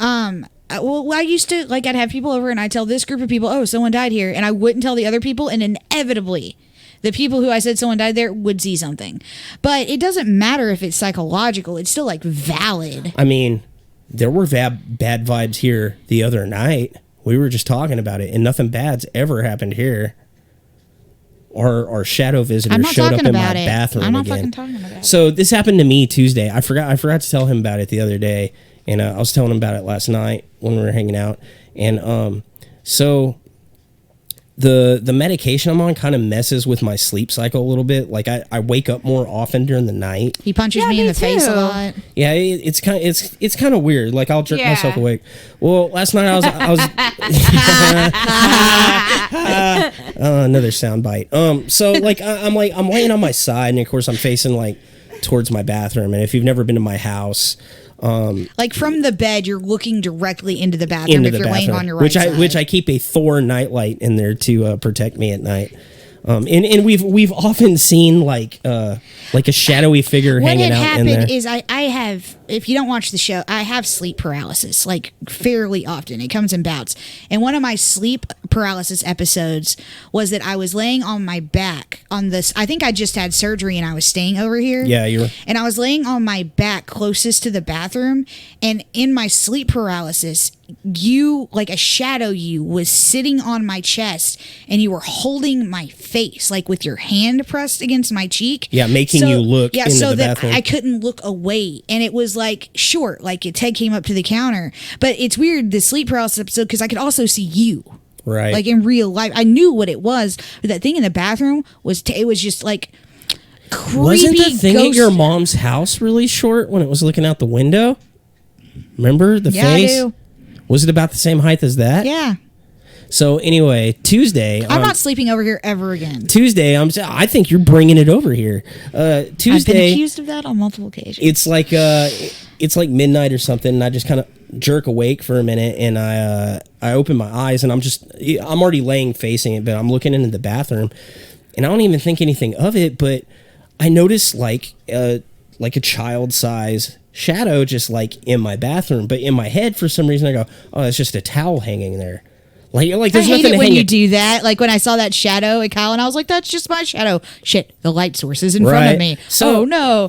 Well, I used to, like, I'd have people over and I'd tell this group of people, oh, someone died here. And I wouldn't tell the other people. And inevitably, the people who I said someone died there would see something. But it doesn't matter if it's psychological. It's still, like, valid. I mean, there were bad vibes here the other night. We were just talking about it, and nothing bad's ever happened here. Our shadow visitor I'm not showed up talking in my about it. bathroom I'm not again. fucking talking about it. So this happened to me Tuesday. I forgot to tell him about it the other day, and I was telling him about it last night when we were hanging out. And so the medication I'm on kind of messes with my sleep cycle a little bit. Like I wake up more often during the night. He punches Yeah, me in me the face a too. lot. Yeah, it's kind of weird. Like I'll jerk Yeah. myself awake. Well, last night I was another sound bite. So like I'm laying on my side, and of course I'm facing like towards my bathroom. And if you've never been to my house, Like, from the bed, you're looking directly into the bathroom into if the you're laying bathroom, on your right side. which I keep a Thor nightlight in there to protect me at night. And we've often seen like a shadowy figure What hanging had out in there. happened is I have, if you don't watch the show, I have sleep paralysis like fairly often. It comes in bouts. And one of my sleep paralysis episodes was that I was laying on my back on this. I think I just had surgery and I was staying over here. Yeah, you were. And I was laying on my back closest to the bathroom, and in my sleep paralysis, you, like a shadow, you was sitting on my chest, and you were holding my face, like with your hand pressed against my cheek. Yeah, making you look into so the that bathroom. I couldn't look away, and it was like short, like your Ted came up to the counter. But it's weird, the sleep paralysis episode, because I could also see you. Right. Like in real life. I knew what it was, but that thing in the bathroom was, it was just like creepy. Wasn't the thing at ghost- your mom's house really short when it was looking out the window? Remember the Yeah, face? I do. Was it about the same height as that? Yeah. So anyway, Tuesday. I'm not sleeping over here ever again. Tuesday. I think you're bringing it over here. Tuesday. I've been accused of that on multiple occasions. It's like midnight or something, and I just kind of jerk awake for a minute, and I open my eyes, and I'm already laying facing it, but I'm looking into the bathroom, and I don't even think anything of it, but I notice like a child size shadow just like in my bathroom, but in my head for some reason I go, oh, it's just a towel hanging there. Like I there's hate nothing it to when hang you it. do that. Like when I saw that shadow at Kyle, and I was like, "That's just my shadow." Shit, the light source is in front Right. of me. So- Oh no,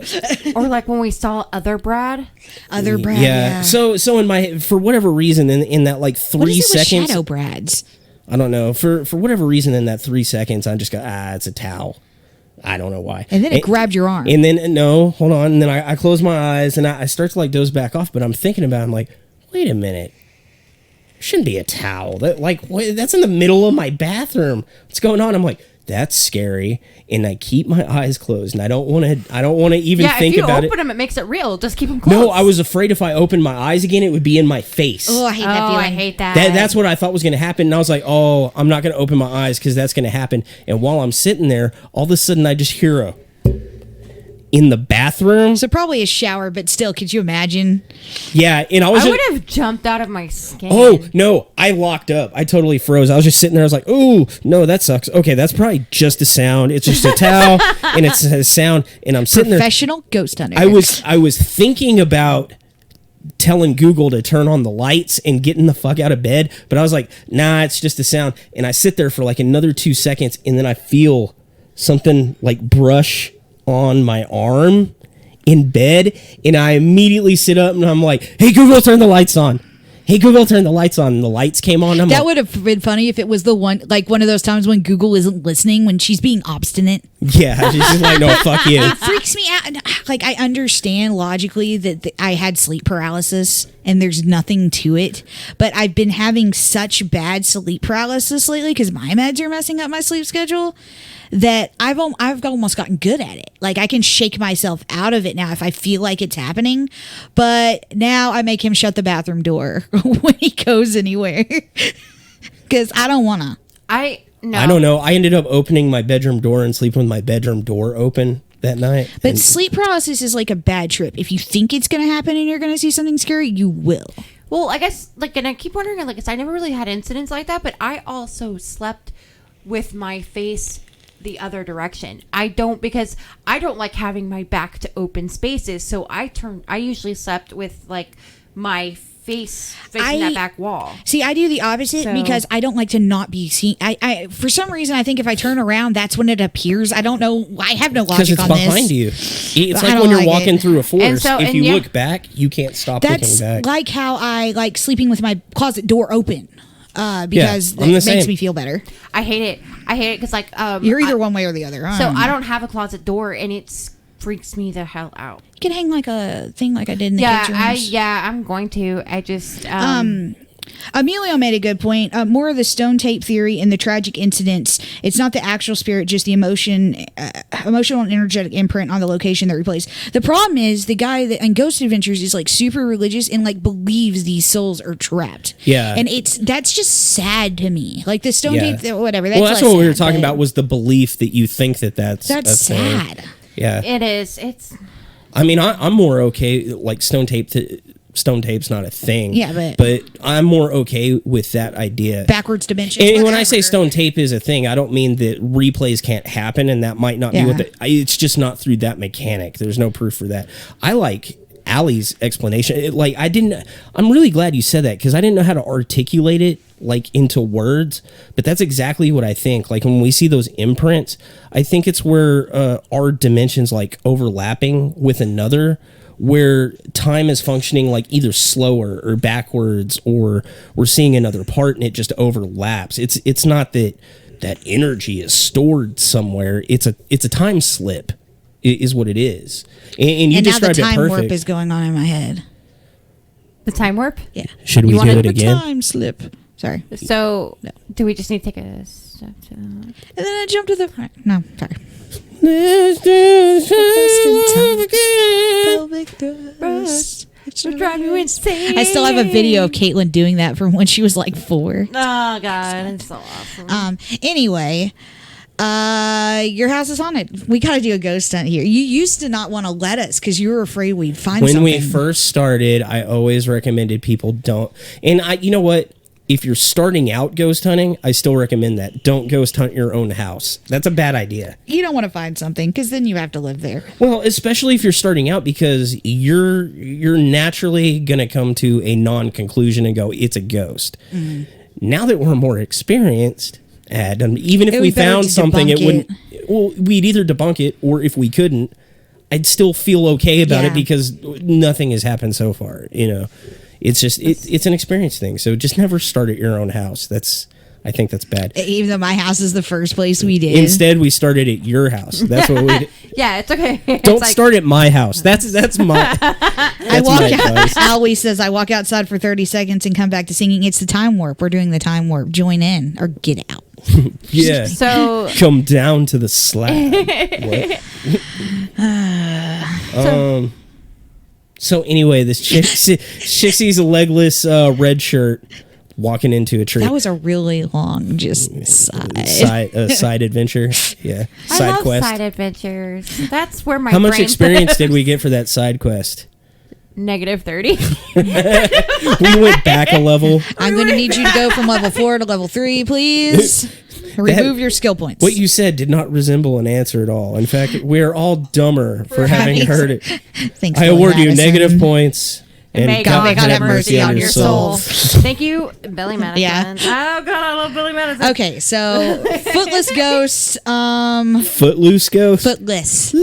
Or like when we saw Other Brad. other Brad. Yeah. Yeah. So in my, for whatever reason, in that like 3 what is it with seconds, shadow Brads? I don't know. For whatever reason, in that 3 seconds, I just go, it's a towel. I don't know why. And then it grabbed your arm. And then no, hold on. And then I close my eyes and I start to like doze back off. But I'm thinking about it, I'm like, wait a minute. Shouldn't be a towel. That's in the middle of my bathroom. What's going on? I'm like, that's scary. And I keep my eyes closed, and I don't want to even think about it. Yeah, if you open them, it makes it real. Just keep them closed. No, I was afraid if I opened my eyes again, it would be in my face. Oh, I hate that feeling. I hate that. That's what I thought was going to happen. And I was like, oh, I'm not going to open my eyes because that's going to happen. And while I'm sitting there, all of a sudden I just hear a in the bathroom. So probably a shower, but still, could you imagine? Yeah, and I would have jumped out of my skin. Oh, no, I locked up. I totally froze. I was just sitting there. I was like, ooh, no, that sucks. Okay, that's probably just a sound. It's just a towel, and it's a sound. And I'm sitting Professional ghost hunter. there. I was thinking about telling Google to turn on the lights and getting the fuck out of bed, but I was like, nah, it's just a sound. And I sit there for like another 2 seconds, and then I feel something like brush on my arm in bed, and I immediately sit up and I'm like, hey Google, turn the lights on. Hey Google, turn the lights on. And the lights came on. That would have been funny if it was the one of those times when Google isn't listening, when she's being obstinate. Yeah, she's just like, no, fuck you. It freaks me out. Like, I understand logically that I had sleep paralysis and there's nothing to it, but I've been having such bad sleep paralysis lately because my meds are messing up my sleep schedule that I've almost gotten good at it. Like, I can shake myself out of it now if I feel like it's happening, but now I make him shut the bathroom door when he goes anywhere because I don't want to. No. I don't know. I ended up opening my bedroom door and sleeping with my bedroom door open that night. But sleep paralysis is like a bad trip. If you think it's going to happen and you're going to see something scary, you will. Well, I guess, like, and I keep wondering, like, I never really had incidents like that, but I also slept with my face the other direction. Because I don't like having my back to open spaces, so I usually slept with, like, my face facing that back wall. See, I do the opposite because I don't like to not be seen. I for some reason, I think if I turn around, that's when it appears. I don't know. I have no logic on this. Because it's behind you. It's I like don't when you're like walking it. through a forest. If you yeah. look back, you can't stop That's looking back. like how I like sleeping with my closet door open because I'm the it same. makes me feel better. I hate it because, like, You're either one way or the other. So I don't have a closet door, and it freaks me the hell out. You can hang like a thing like I did in the kids' rooms. I'm going to. I just Emilio made a good point. More of the stone tape theory and the tragic incidents. It's not the actual spirit, just the emotional and energetic imprint on the location that replays. The problem is the guy that in Ghost Adventures is like super religious and like believes these souls are trapped. Yeah. And that's just sad to me. Like the stone Yeah. tape, whatever. Well, that's less what we were sad, talking but about was the belief that you think that's That's a thing. sad. Yeah. it is. It's I mean, I'm more okay like stone tape stone tape's not a thing. Yeah, but I'm more okay with that idea. Backwards dimensions. And when I say stone tape is a thing, I don't mean that replays can't happen, and that might not be what it's just not through that mechanic. There's no proof for that. I like Allie's explanation. I'm really glad you said that, because I didn't know how to articulate it like into words, but that's exactly what I think. Like when we see those imprints, I think it's where our dimensions like overlapping with another, where time is functioning like either slower or backwards, or we're seeing another part and it just overlaps. It's not that energy is stored somewhere. It's a time slip is what it is. And you described it perfect. Now the time warp is going on in my head. The time warp? Yeah. Should we do it again? Time slip. Sorry. So, do we just need to take a step to... And then I jumped to the... No, sorry. Drive you insane. I still have a video of Caitlin doing that from when she was like 4. Oh, God. That's so awesome. Anyway... your house is haunted. We got to do a ghost hunt here. You used to not want to let us because you were afraid we'd find something. When we first started, I always recommended people don't. And you know what? If you're starting out ghost hunting, I still recommend that. Don't ghost hunt your own house. That's a bad idea. You don't want to find something because then you have to live there. Well, especially if you're starting out, because you're naturally going to come to a non-conclusion and go, it's a ghost. Mm. Now that we're more experienced... even if we found something, it wouldn't. Well, we'd either debunk it, or if we couldn't, I'd still feel okay about it because nothing has happened so far. It's just it's an experience thing. So just never start at your own house. I think that's bad. Even though my house is the first place we did. Instead, we started at your house. That's what we did. Yeah, it's okay. Don't start at my house. That's my. I walk out. Allie says I walk outside for 30 seconds and come back to singing. It's the time warp. We're doing the time warp. Join in or get out. Yeah. So come down to the slab. So anyway, this chick sees a legless red shirt walking into a tree. That was a really long side adventure. Yeah, I love quest. side adventures. That's where my How much brain experience lives. did we get for that side quest? -30. We went back a level. I'm going to need you to go from level 4 to level 3, please. Remove your skill points. What you said did not resemble an answer at all. In fact, we're all dumber for having heard it. Thanks, I award you Madison. negative points. And may God have mercy on your soul. soul. Thank you, Billy Madison. Yeah. Oh, God, I love Billy Madison. Okay, so footless ghosts. Footloose ghost. Footless.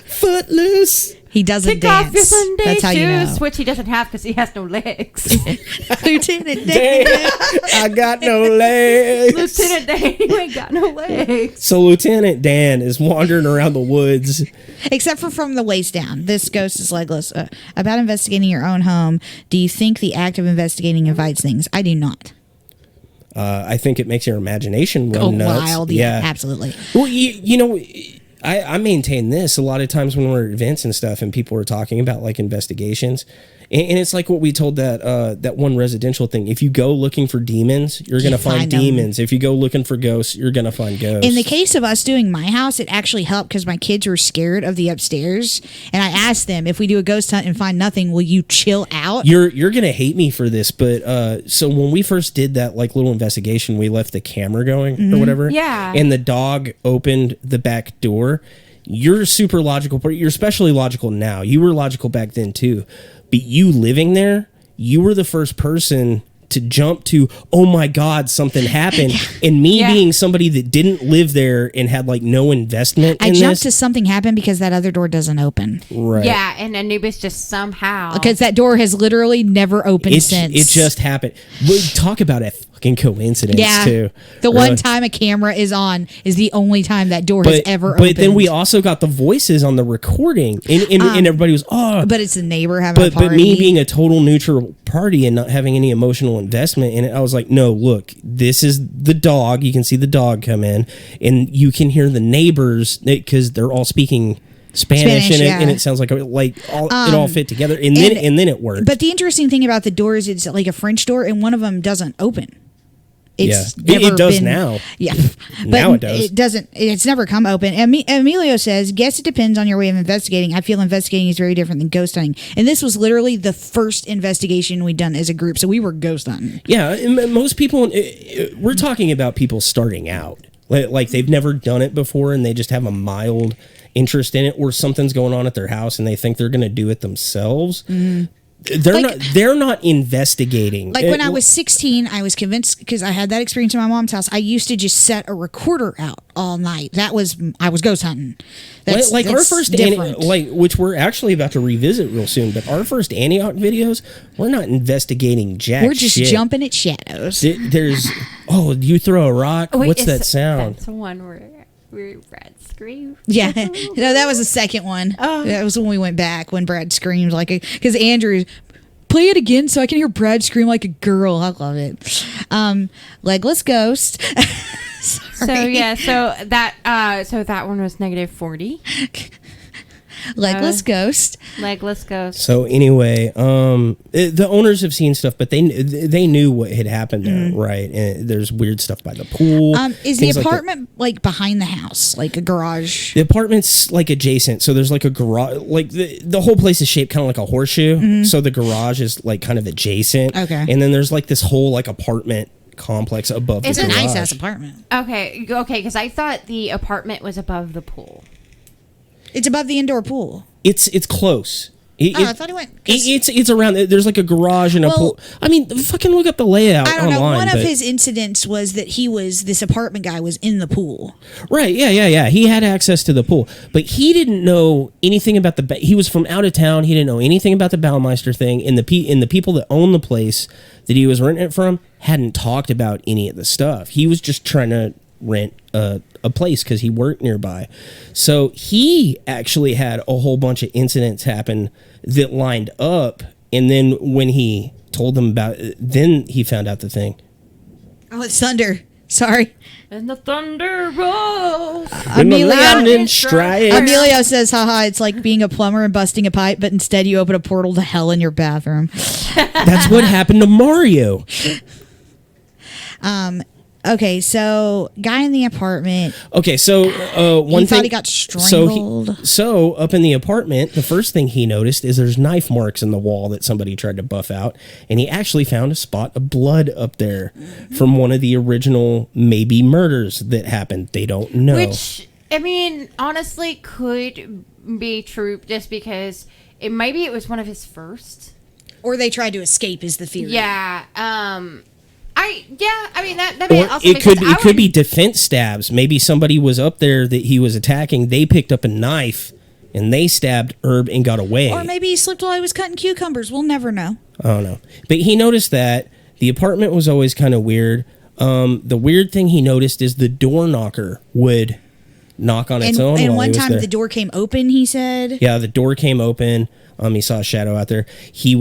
Footloose. He doesn't Kick dance. off your Sunday That's how you know. shoes, which he doesn't have because he has no legs. Lieutenant Dan, Dan. I got no legs. Lieutenant Dan, you ain't got no legs. So Lieutenant Dan is wandering around the woods. Except for from the waist down. This ghost is legless. About investigating your own home, do you think the act of investigating invites things? I do not. I think it makes your imagination run nuts. Wild. Yeah, absolutely. Well, you know... I maintain this a lot of times when we're at events and stuff and people are talking about like investigations, and it's like what we told that one residential thing. If you go looking for demons, you're going to find demons. If you go looking for ghosts, you're going to find ghosts. In the case of us doing my house, it actually helped because my kids were scared of the upstairs, and I asked them, if we do a ghost hunt and find nothing, will you chill out? You're going to hate me for this, but so when we first did that like little investigation, we left the camera going or whatever. Yeah. And the dog opened the back door. You're super logical. You're especially logical now. You were logical back then too. But you living there, you were the first person to jump to, oh my God, something happened. And me being somebody that didn't live there and had like no investment in I jumped this. to something happened because that other door doesn't open. Right. Yeah, and Anubis just somehow. Because that door has literally never opened since. It just happened. We talk about a fucking coincidence too. The one time a camera is on is the only time that door has ever opened. But then we also got the voices on the recording, and everybody was, oh. But it's a neighbor having a party. But me being a total neutral party and not having any emotional investment in it, I was like, no, look, this is the dog. You can see the dog come in, and you can hear the neighbors because they're all speaking Spanish in it, and it sounds like it all fit together, and then it worked. But the interesting thing about the door is it's like a French door, and one of them doesn't open. It's Yeah. never It does been- now. Yeah, Now but it does. it doesn't. It's never come open. Emilio says, "Guess it depends on your way of investigating. I feel investigating is very different than ghost hunting." And this was literally the first investigation we'd done as a group, so we were ghost hunting. Yeah, and most people, we're talking about people starting out. Like they've never done it before and they just have a mild interest in it, or something's going on at their house and they think they're going to do it themselves. They're not investigating. Like when I was 16, I was convinced, because I had that experience in my mom's house. I used to just set a recorder out all night. I was ghost hunting. That's our first different. which we're actually about to revisit real soon, but our first Antioch videos, we're not investigating jack We're just shit. jumping at shadows. There's you throw a rock. Wait, What's that sound? That's the one where Brad screamed. Yeah, no, that was the second one. That was when we went back, when Brad screamed like a, because Andrew, play it again so I can hear Brad scream like a girl. I love it. Legless Ghost. So that one was -40. Legless Ghost. Legless Ghost. So anyway, the owners have seen stuff, but they knew what had happened there, right? And there's weird stuff by the pool. Is the things like that. apartment like behind the house, like a garage? The apartment's like adjacent, so there's like a garage. Like the whole place is shaped kind of like a horseshoe, so the garage is like kind of adjacent. Okay. And then there's like this whole like apartment complex above It's the a garage. nice ass apartment. Okay, because I thought the apartment was above the pool. It's above the indoor pool. It's close. I thought it went. 'Cause It's around. There's like a garage and a Well, pool. I mean, fucking look up the layout I don't know. online. One of but- his incidents was that this apartment guy was in the pool. Right, yeah. He had access to the pool, but he didn't know anything about he was from out of town. He didn't know anything about the Baumeister thing, and the people that owned the place that he was renting it from hadn't talked about any of the stuff. He was just trying to rent a place because he worked nearby. So he actually had a whole bunch of incidents happen that lined up, and then when he told them about it, then he found out the thing. Oh, it's thunder. Sorry. And the thunder rolls. When the Emilio- lightning strikes. Emilio says, haha, it's like being a plumber and busting a pipe, but instead you open a portal to hell in your bathroom. That's what happened to Mario. Okay, so guy in the apartment. Okay, so one He thing thought he got strangled. So up in the apartment, the first thing he noticed is there's knife marks in the wall that somebody tried to buff out, and he actually found a spot of blood up there from one of the original maybe murders that happened. They don't know. Which, I mean, honestly could be true just because maybe it was one of his first. Or they tried to escape is the theory. Yeah. I mean that or also it makes could sense. it could be defense stabs. Maybe somebody was up there that he was attacking. They picked up a knife and they stabbed Herb and got away. Or maybe he slipped while he was cutting cucumbers. We'll never know. I don't know. But he noticed that the apartment was always kind of weird. The weird thing he noticed is the door knocker would knock on its own. And while one he was time there. the door came open, he said. Yeah, the door came open. He saw a shadow out there. He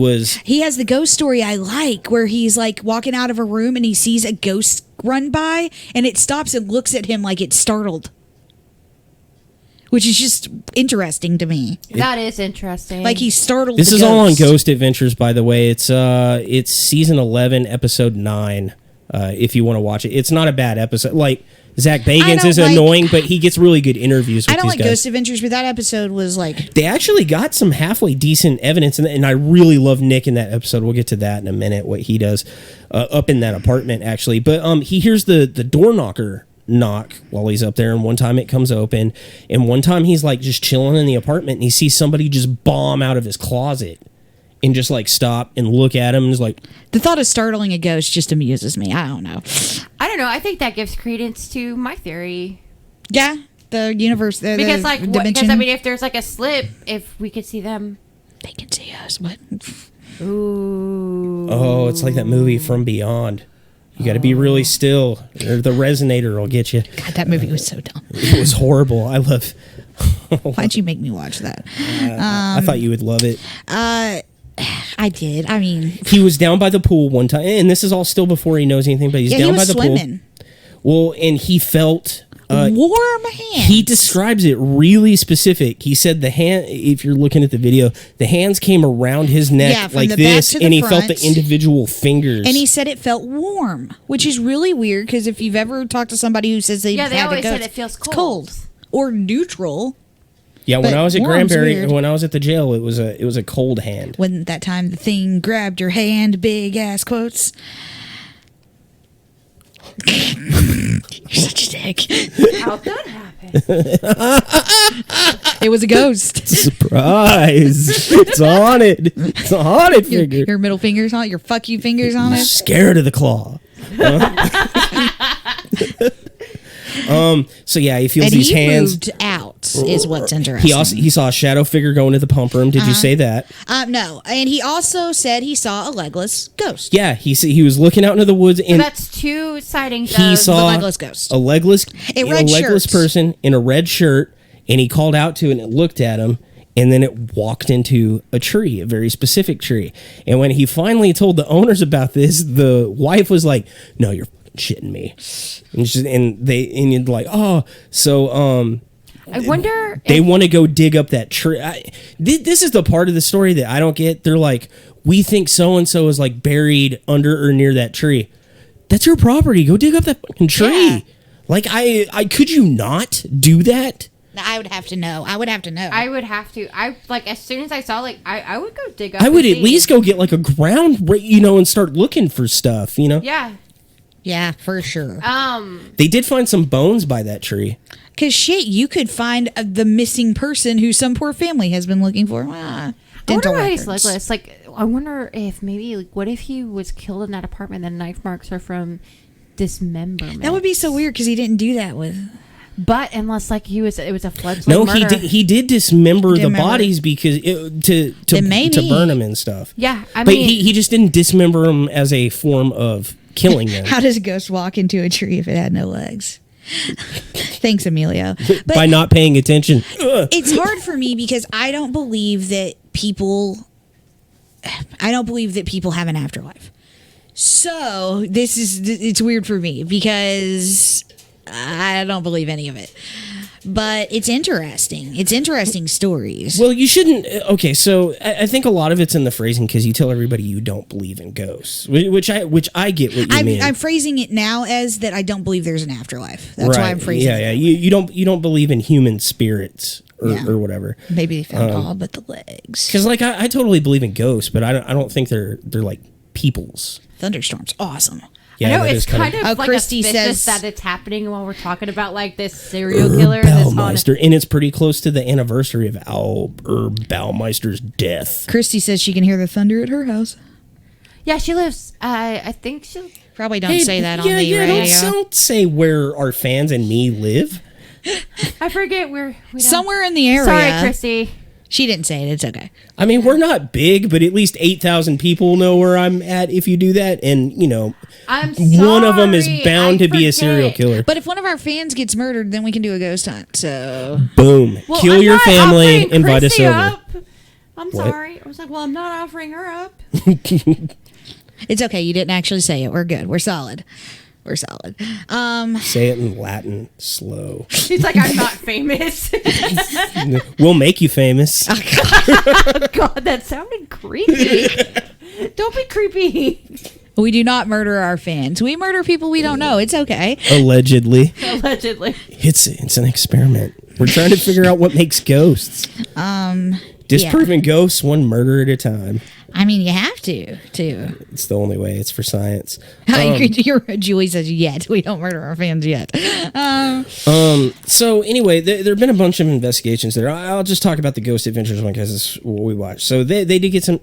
has the ghost story I like, where he's like walking out of a room and he sees a ghost run by and it stops and looks at him like it's startled. Which is just interesting to me. That is interesting. Like he's startled. This the is all on ghost. Ghost Adventures, by the way. It's season 11, episode 9. If you want to watch it, it's not a bad episode. Like Zach Bagans is annoying, but he gets really good interviews with I don't these like guys. Ghost Adventures, but that episode was like. They actually got some halfway decent evidence, and I really love Nick in that episode. We'll get to that in a minute, what he does up in that apartment, actually. But he hears the door knocker knock while he's up there, and one time it comes open, and one time he's like just chilling in the apartment, and he sees somebody just bomb out of his closet and just like stop and look at him and is like... The thought of startling a ghost just amuses me. I don't know. I don't know. I think that gives credence to my theory. Yeah, the universe. Because the because I mean, if there's like a slip, if we could see them, they can see us. What? Ooh. Oh, it's like that movie From Beyond. You got to be really still, or the resonator will get you. God, that movie was so dumb. It was horrible. I love... Why'd you make me watch that? I thought you would love it. I did. I mean, He was down by the pool one time, and this is all still before he knows anything, but he's yeah, down he was by the swimming. pool. Well, and he felt Warm hands. He describes it really specific. He said the hand, if you're looking at the video, the hands came around his neck from like the this, back to and the he felt the front. individual fingers. And he said it felt warm, which is really weird because if you've ever talked to somebody who says they've Yeah, they had a always said ghost, it feels it's cold. or neutral. yeah, when but I was at warm's Granbury, weird. when I was at the jail, it was a cold hand. When that time the thing grabbed your hand, big ass quotes. You're such a dick. How'd that happen? It was a ghost. Surprise! It's on it. It's a haunted figure. Your middle fingers on it, your fuck you fingers on it. Scared of the claw. So yeah, he feels And these he hands. moved out, is what's interesting. He saw a shadow figure go into the pump room. Did you say that? No, and he also said he saw a legless ghost. Yeah, he was looking out into the woods and That's two sightings he of saw the legless ghost. a legless red legless shirt. person in a red shirt, and he called out to it and it looked at him, and then it walked into a tree, a very specific tree. And when he finally told the owners about this, the wife was like, "No, you're shitting me," and you're like, "Oh," so I wonder they if, want to go dig up that tree. This is the part of the story that I don't get. They're like, "We think so and so is like buried under or near that tree." That's your property. Go dig up that fucking tree. Yeah. Like I could you not do that? I would have to know. I would have to know. I would have to. I like as soon as I saw I would go dig up. I would and at see. least go get like a ground, and start looking for stuff. Yeah. yeah, for sure. They did find some bones by that tree. Because shit, you could find the missing person who some poor family has been looking for. I Dental wonder why he's records. legless. Like, I wonder if maybe, like, what if he was killed in that apartment? The knife marks are from dismemberment. That would be so weird because he didn't do that with. But unless, like, it was a flood. No, murder. he did dismember the Dismember. bodies because to Then maybe. burn them and stuff. Yeah, I but mean, he just didn't dismember them as a form of killing them. How does a ghost walk into a tree if it had no legs? Thanks, Emilio. But By not paying attention. it's hard for me because I don't believe that people have an afterlife. So it's weird for me because I don't believe any of it. But it's interesting. It's interesting stories. Well, you shouldn't. Okay, so I think a lot of it's in the phrasing because you tell everybody you don't believe in ghosts, which I get what you mean. I'm phrasing it now as that I don't believe there's an afterlife. That's why I'm phrasing it. Yeah. You don't believe in human spirits or whatever. Maybe they found all but the legs. Because like I totally believe in ghosts, but I don't think they're like peoples. Thunderstorms, awesome. Yeah, I know that it's is kind of Oh, like Christy auspicious says- that it's happening while we're talking about like this serial killer. This Baumeister, and it's pretty close to the anniversary of Herb Baumeister's death. Christy says she can hear the thunder at her house. Yeah, she lives. I think she. Probably don't say that on the yeah, radio. don't say where our fans and me live. I forget where. We don't- Somewhere in the area. Sorry, Chrissy. She didn't say it. It's okay. I mean, we're not big, but at least 8,000 people know where I'm at if you do that. And, I'm one of them is sorry, bound I to be a serial forget. killer. But if one of our fans gets murdered, then we can do a ghost hunt. So Boom. Well, Kill I'm your not family, offering invite us Chrissy over. up. I'm sorry. I was like, well, I'm not offering her up. it's okay. You didn't actually say it. We're good. We're solid. We're solid. Say it in Latin, slow. She's like, I'm not famous. We'll make you famous. God, that sounded creepy. Don't be creepy. We do not murder our fans. We murder people we don't know. It's okay. Allegedly. Allegedly. It's an experiment. We're trying to figure out what makes ghosts. Disproving ghosts one murder at a time. I mean, you have to. It's the only way. It's for science. Julie says, yet. We don't murder our fans yet. So anyway, there have been a bunch of investigations there. I'll just talk about the Ghost Adventures one because it's what we watched. So they did get some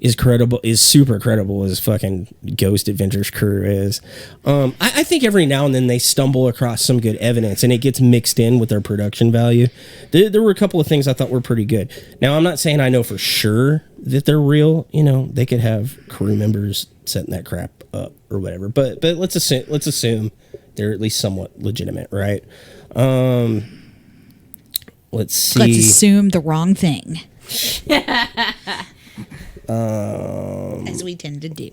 is super credible as fucking Ghost Adventures crew is. I think every now and then they stumble across some good evidence and it gets mixed in with their production value. There were a couple of things I thought were pretty good. Now I'm not saying I know for sure that they're real. They could have crew members setting that crap up or whatever. But let's assume they're at least somewhat legitimate, right? Let's see. Let's assume the wrong thing. As we tend to do.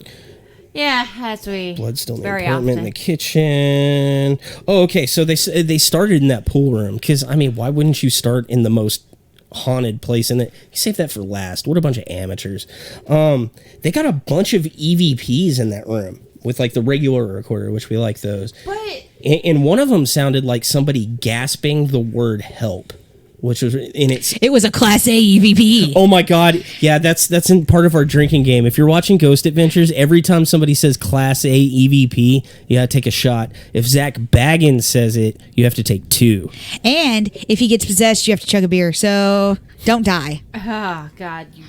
Yeah, that's we. Blood still in the very apartment, in often. the kitchen. Oh, okay. So they started in that pool room because I mean, why wouldn't you start in the most haunted place? You save that for last. What a bunch of amateurs. They got a bunch of EVPs in that room with like the regular recorder, which we like those. But And one of them sounded like somebody gasping the word help, which was in its. It was a Class A EVP. Oh my God! Yeah, that's in part of our drinking game. If you're watching Ghost Adventures, every time somebody says Class A EVP, you gotta take a shot. If Zach Baggins says it, you have to take 2. And if he gets possessed, you have to chug a beer. So don't die. oh God, you.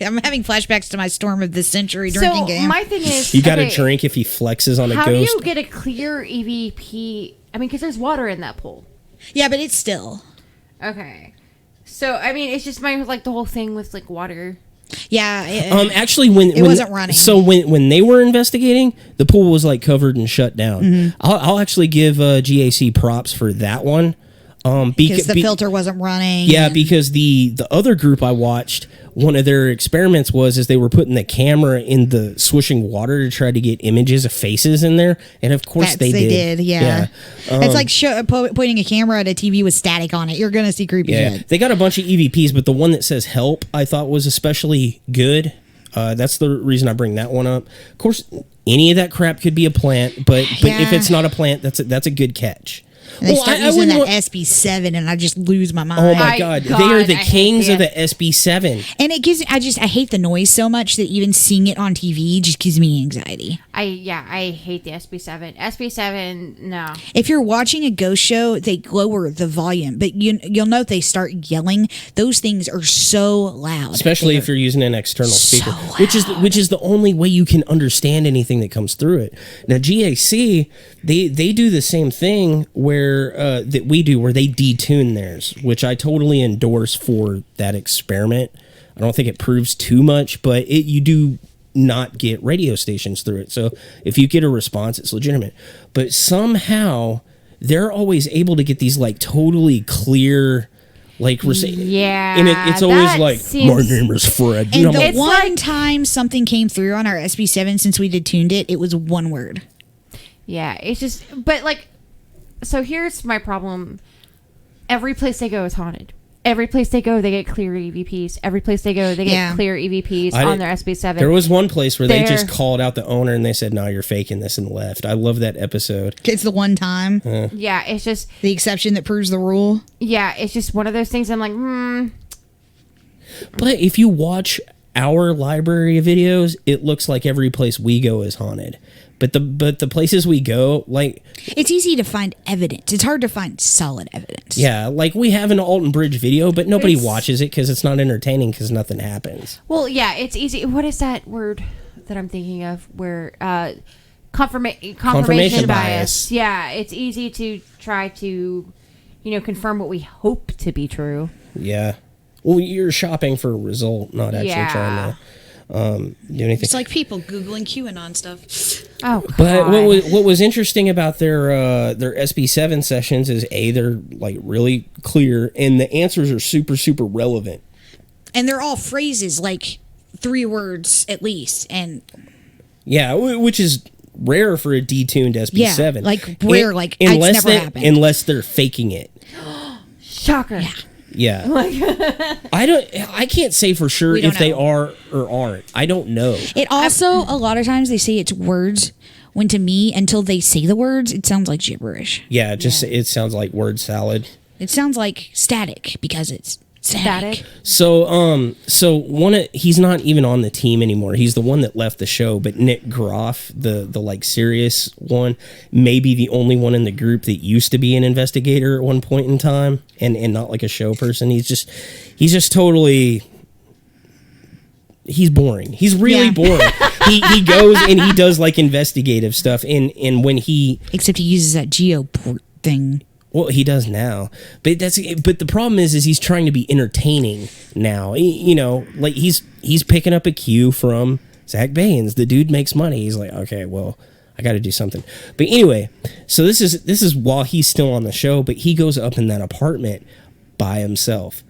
I'm having flashbacks to my Storm of the Century drinking game. My thing is, You gotta drink if he flexes on a how do ghost. you get a clear EVP? I mean, because there's water in that pool. Yeah, but it's still. Okay, so I mean, it's just the whole thing with like water. Yeah. Actually, when It wasn't running. So when they were investigating, the pool was like covered and shut down. Mm-hmm. I'll actually give GAC props for that one. Because the filter wasn't running. Yeah, because the other group I watched, one of their experiments was they were putting the camera in the swishing water to try to get images of faces in there, and of course they did. Yeah. It's like pointing a camera at a TV with static on it. You're gonna see creepy shit. They got a bunch of EVPs, but the one that says "help" I thought was especially good. That's the reason I bring that one up. Of course, any of that crap could be a plant, but if it's not a plant, that's a good catch. And they start using that SB7, and I just lose my mind. Oh my God, they are the kings of the SB7. And it gives I hate the noise so much that even seeing it on TV just gives me anxiety. I hate the SB7. SB7, no. If you're watching a ghost show, they lower the volume, but you'll note they start yelling. Those things are so loud, Especially if you're using an external speaker, so which is the only way you can understand anything that comes through it. Now GAC, they do the same thing where that we do, where they detune theirs, which I totally endorse for that experiment. I don't think it proves too much, but you do not get radio stations through it. So if you get a response, it's legitimate. But somehow they're always able to get these like totally clear. Yeah, and it's always like, my seems- name is Fred. And the It's one like- time something came through on our SB7 since we detuned it, it was one word. Yeah, it's just, but like, so here's my problem. Every place they go is haunted. Every place they go, they get clear EVPs. Every place they go, they get clear EVPs on their SB7. There was one place where they just called out the owner and they said, no, you're faking this, and left. I love that episode. It's the one time. Yeah, it's just The exception that proves the rule. Yeah, it's just one of those things. I'm like, But if you watch our library of videos, it looks like every place we go is haunted. But the places we go, like, It's easy to find evidence. It's hard to find solid evidence. yeah, like we have an Alton Bridge video, but nobody It's- watches it because it's not entertaining because nothing happens. well, yeah, it's easy. What is that word that I'm thinking of? Where confirmation bias. Yeah, it's easy to try to, confirm what we hope to be true. Yeah. Well, you're shopping for a result, not actually trying to do anything. It's like people Googling QAnon stuff. Oh, But God. what was interesting about their SB7 sessions is they're like really clear and the answers are super, super relevant. And they're all phrases, like 3 words at least. And Yeah, which is rare for a detuned SB7. Yeah, like rare, like it's never happened. Unless they're faking it. Shocker. Yeah. I can't say for sure We don't if they know. are or aren't. I don't know. it also, a lot of times they say it's words, when to me, until they say the words, it sounds like gibberish. Yeah, it sounds like word salad. It sounds like static because it's static. Static. So he's not even on the team anymore. He's the one that left the show, but Nick Groff, the like serious one, may be the only one in the group that used to be an investigator at one point in time and not like a show person. He's just totally he's boring. He's really boring. He goes and he does like investigative stuff and when he Except he uses that geoport thing. Well, he does now, but the problem is he's trying to be entertaining now. Like he's picking up a cue from Zach Baggins. The dude makes money. He's like, okay, well, I got to do something. But anyway, so this is while he's still on the show, but he goes up in that apartment by himself,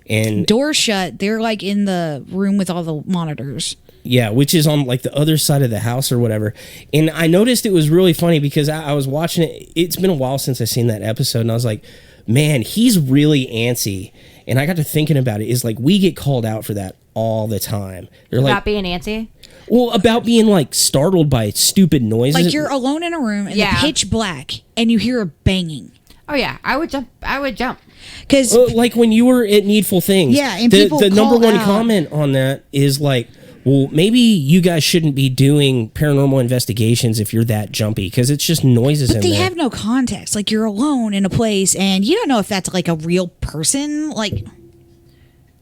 and Door shut. They're like in the room with all the monitors. Yeah, which is on like the other side of the house or whatever. And I noticed it was really funny because I was watching it. It's been a while since I've seen that episode, and I was like, man, he's really antsy. And I got to thinking about it. Is like we get called out for that all the time. They're About like being antsy? well, about being like startled by stupid noises. Like you're alone in a room and it's pitch black and you hear a banging. Oh yeah, I would jump. Because like when you were at Needful Things. Yeah, and the people number call one out. comment on that is like, well, maybe you guys shouldn't be doing paranormal investigations if you're that jumpy because it's just noises But in they there. have no context. Like you're alone in a place and you don't know if that's like a real person. Like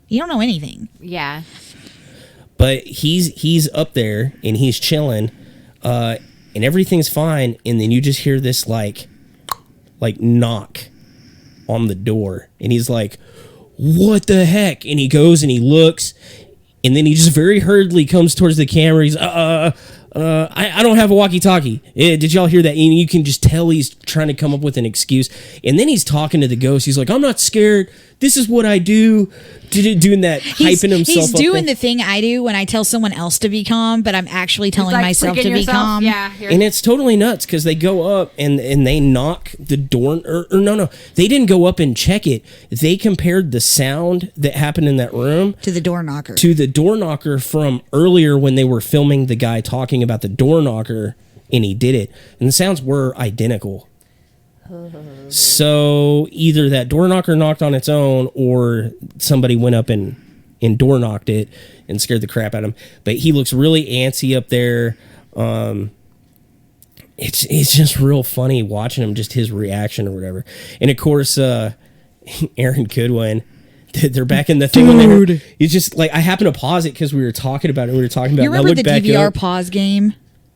you don't know anything. Yeah. But he's up there and he's chilling, and everything's fine, and then you just hear this like knock on the door, and he's like, "What the heck?" And he goes and he looks, and then he just very hurriedly comes towards the camera. He's I don't have a walkie-talkie. Did y'all hear that? And you can just tell he's trying to come up with an excuse. And then he's talking to the ghost. He's like, I'm not scared. This is what I do. Doing that, hyping himself He's up doing there. the thing I do when I tell someone else to be calm, but I'm actually telling Like myself to freaking be yourself? calm. Yeah. And it's totally nuts because they go up and they knock the door. Or no, they didn't go up and check it. They compared the sound that happened in that room To the door knocker. to the door knocker from earlier when they were filming the guy talking about the door knocker, and he did it. And the sounds were identical. So either that door knocker knocked on its own or somebody went up and door knocked it and scared the crap out of him. But he looks really antsy up there. It's just real funny watching him, just his reaction or whatever. And of course, Aaron Goodwin, they're back in the thing. Dude. He's just like, I happened to pause it because we were talking about it. We were talking about You it. And I remember the looked back DVR up. pause game?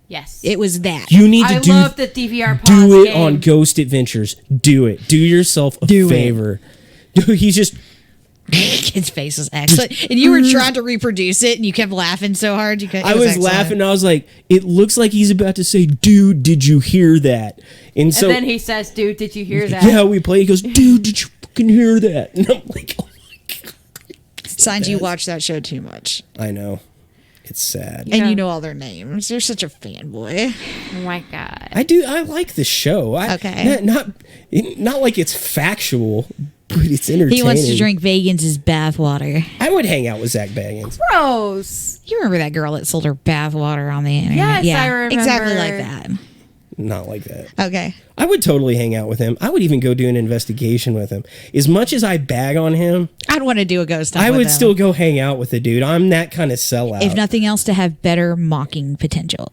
Yes. It was that. You need to I do love the DVR pause do it game. on Ghost Adventures. Do it. Do yourself a Do it. favor. He's just His face was excellent. And you were trying to reproduce it and you kept laughing so hard. I was laughing and I was like, it looks like he's about to say, dude, did you hear that? And so And then he says, dude, did you hear that? yeah, we play. He goes, dude, did you fucking hear that? And I'm like, oh my God. Signs you watch that show too much. I know. It's sad. And you know all their names. You're such a fanboy. Oh my God. I do. I like the show. Okay. Not like it's factual, but it's entertaining. He wants to drink Vegans' bathwater. I would hang out with Zach Bagans. Gross. You remember that girl that sold her bathwater on the internet? Yes, I remember. Exactly like that. Not like that. Okay. I would totally hang out with him. I would even go do an investigation with him. As much as I bag on him, I'd want to do a ghost hunt I with would him. still go hang out with the dude. I'm that kind of sellout. If nothing else, to have better mocking potential.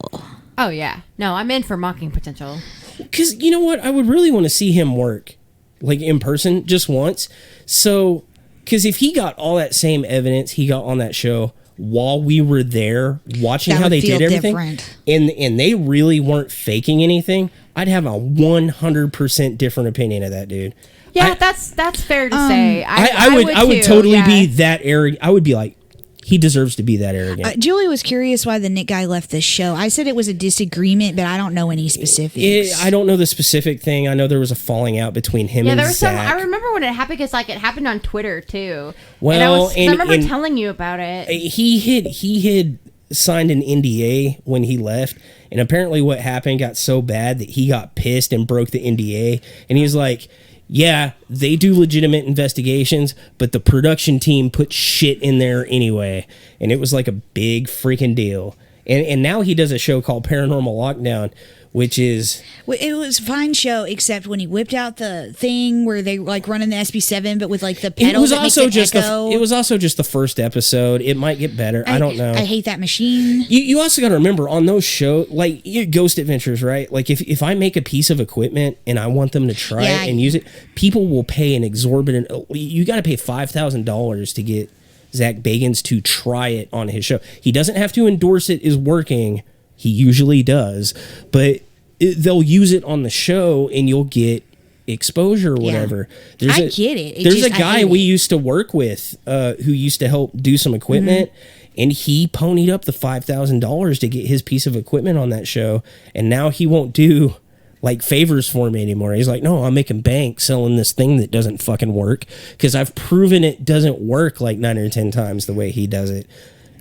Oh, yeah. No, I'm in for mocking potential. Because you know what? I would really want to see him work, like in person, just once. So, because if he got all that same evidence he got on that show while we were there watching That how would they feel did everything, different. and they really weren't faking anything, I'd have a 100% different opinion of that dude. Yeah, that's fair to say. I would too, totally yeah. be that arrogant. I would be like, he deserves to be that arrogant. Julie was curious why the Nick guy left the show. I said it was a disagreement, but I don't know any specifics. I don't know the specific thing. I know there was a falling out between him Yeah, and there was Zach. some. I remember when it happened because it happened on Twitter too. Well, I remember telling you about it. He had signed an NDA when he left, and apparently what happened got so bad that he got pissed and broke the NDA, and he was like, yeah, they do legitimate investigations, but the production team put shit in there anyway, and it was like a big freaking deal. And now he does a show called Paranormal Lockdown, which is... It was a fine show, except when he whipped out the thing where they like running the SB7, but with like the pedal It was that makes also an just echo. it was also just the first episode. It might get better. I don't know. I hate that machine. You also got to remember on those shows, like Ghost Adventures, right? Like if I make a piece of equipment and I want them to try it and use it, people will pay an exorbitant. You got to pay $5,000 to get Zach Bagans to try it on his show. He doesn't have to endorse it is working. He usually does, but they'll use it on the show and you'll get exposure or whatever. I get it. There's a guy we used to work with who used to help do some equipment, and he ponied up the $5,000 to get his piece of equipment on that show, and now he won't do like favors for me anymore. He's like, no, I'm making bank selling this thing that doesn't fucking work because I've proven it doesn't work like 9 or 10 times the way he does it.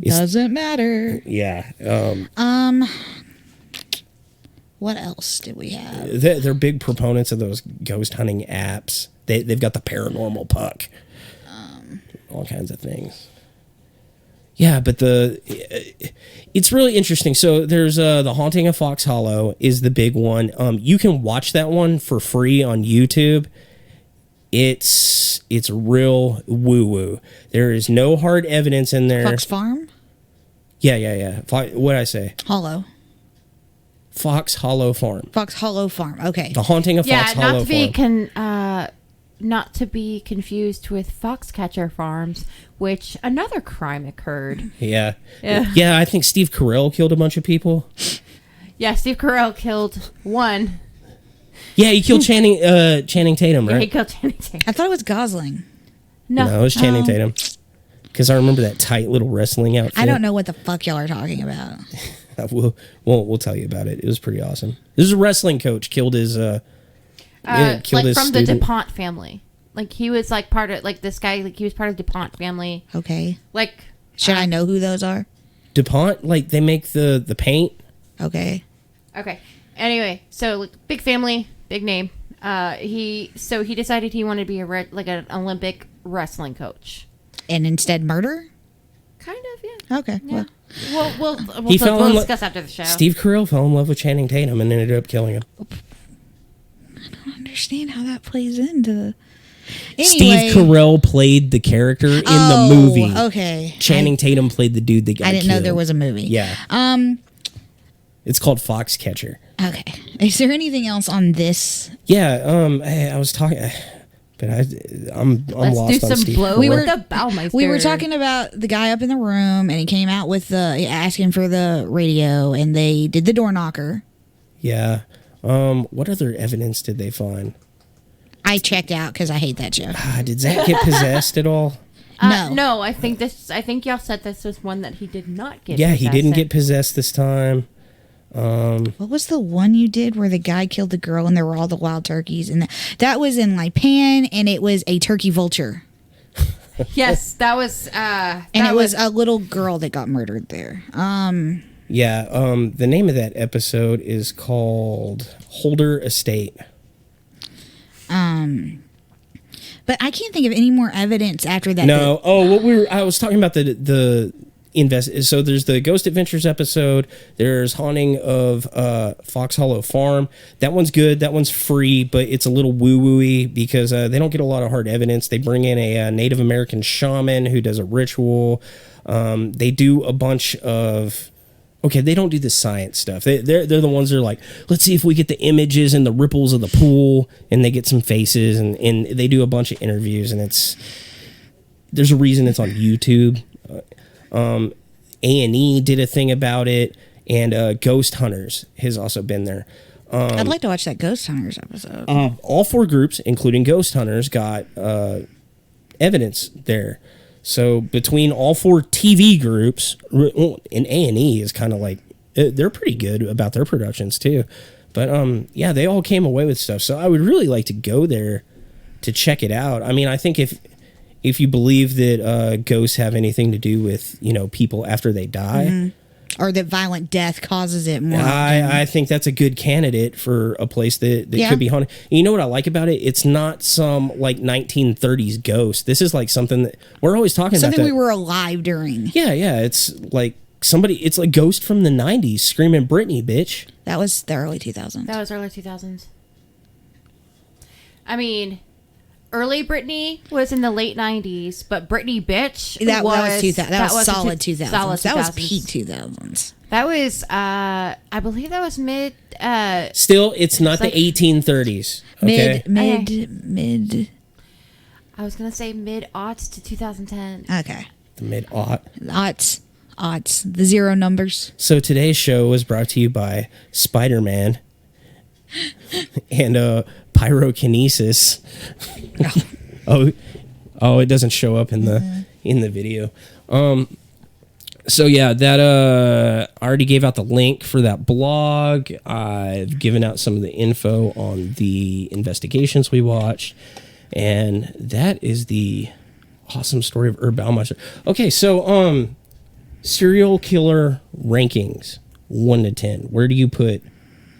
Doesn't matter. Yeah. What else did we have? They're big proponents of those ghost hunting apps. They've got the paranormal puck. All kinds of things. Yeah, but it's really interesting. So there's the Haunting of Fox Hollow is the big one. You can watch that one for free on YouTube. It's real woo-woo. There is no hard evidence in there. Fox Farm? Yeah. What'd I say? Hollow. Fox Hollow Farm. Fox Hollow Farm. Okay. The Haunting of Fox Hollow Farm. Not to be confused with Foxcatcher Farms, which another crime occurred. Yeah. I think Steve Carell killed a bunch of people. Yeah, Steve Carell killed one. Yeah, he killed Channing Tatum, right? Yeah, he killed Channing Tatum. I thought it was Gosling. No, it was Channing Tatum. Because I remember that tight little wrestling outfit. I don't know what the fuck y'all are talking about. We'll tell you about it. It was pretty awesome. This is a wrestling coach killed his like from student. the DuPont family. Like he was like part of this guy. Like he was part of DuPont family. Okay. Like should I know who those are? DuPont, like they make the paint. Okay. Anyway, so like, big family, big name. He decided he wanted to be an Olympic wrestling coach. And instead murder? Kind of, yeah. Okay. Yeah. Well. We'll discuss after the show. Steve Carell fell in love with Channing Tatum and ended up killing him. I don't understand how that plays into the... Anyway. Steve Carell played the character in the movie. Okay. Channing Tatum played the dude that got killed. I didn't know there was a movie. Yeah. It's called Foxcatcher. Okay. Is there anything else on this? Yeah. I was talking... But I'm Let's lost do on some Steve blow Carell. with the Baumeister. We were talking about the guy up in the room, and he came out with asking for the radio, and they did the door knocker. Yeah. What other evidence did they find? I checked out because I hate that show. Did Zach get possessed at all? No. I think y'all said this was one that he did not get. Yeah, possessed he didn't in. get possessed this time. What was the one you did where the guy killed the girl and there were all the wild turkeys? And that was in Lipan, and it was a turkey vulture. Yes, that was. It was a little girl that got murdered there. Yeah. The name of that episode is called Holder Estate. But I can't think of any more evidence after that. No. I was talking about the so there's the Ghost Adventures episode. There's Haunting of Fox Hollow Farm. That one's good. That one's free, but it's a little woo-wooey because they don't get a lot of hard evidence. They bring in a Native American shaman who does a ritual. They do a bunch of... Okay, they don't do the science stuff. They're the ones that are like, let's see if we get the images and the ripples of the pool, and they get some faces, and they do a bunch of interviews, and there's a reason it's on YouTube. A&E did a thing about it, and Ghost Hunters has also been there. I'd like to watch that Ghost Hunters episode. All four groups, including Ghost Hunters, got evidence there. So between all four TV groups, and A&E is kind of like, they're pretty good about their productions too. But yeah, they all came away with stuff. So I would really like to go there to check it out. I mean, I think if you believe that ghosts have anything to do with, people after they die, or that violent death causes it more. I think that's a good candidate for a place that could be haunted. And you know what I like about it? It's not some like 1930s ghost. This is like something that we're always talking about. Something we were alive during. Yeah. It's like it's like Ghost from the 90s screaming Britney, bitch. That was the early 2000s. That was early 2000s. I mean, early Britney was in the late 90s, but Britney bitch that was 2000. That was solid 2000s. Solid 2000s. That was peak 2000s. That was I believe that was mid Still, it's not the 1830s. Okay? Mid I was going to say mid-aughts to 2010. Okay. The mid-aught. Aughts. The zero numbers. So today's show was brought to you by Spider-Man and pyrokinesis. Oh, it doesn't show up in the video. So yeah, that I already gave out the link for that blog. I've given out some of the info on the investigations we watched, and that is the awesome story of Herb Baumeister. Okay, so serial killer rankings, 1 to 10. Where do you put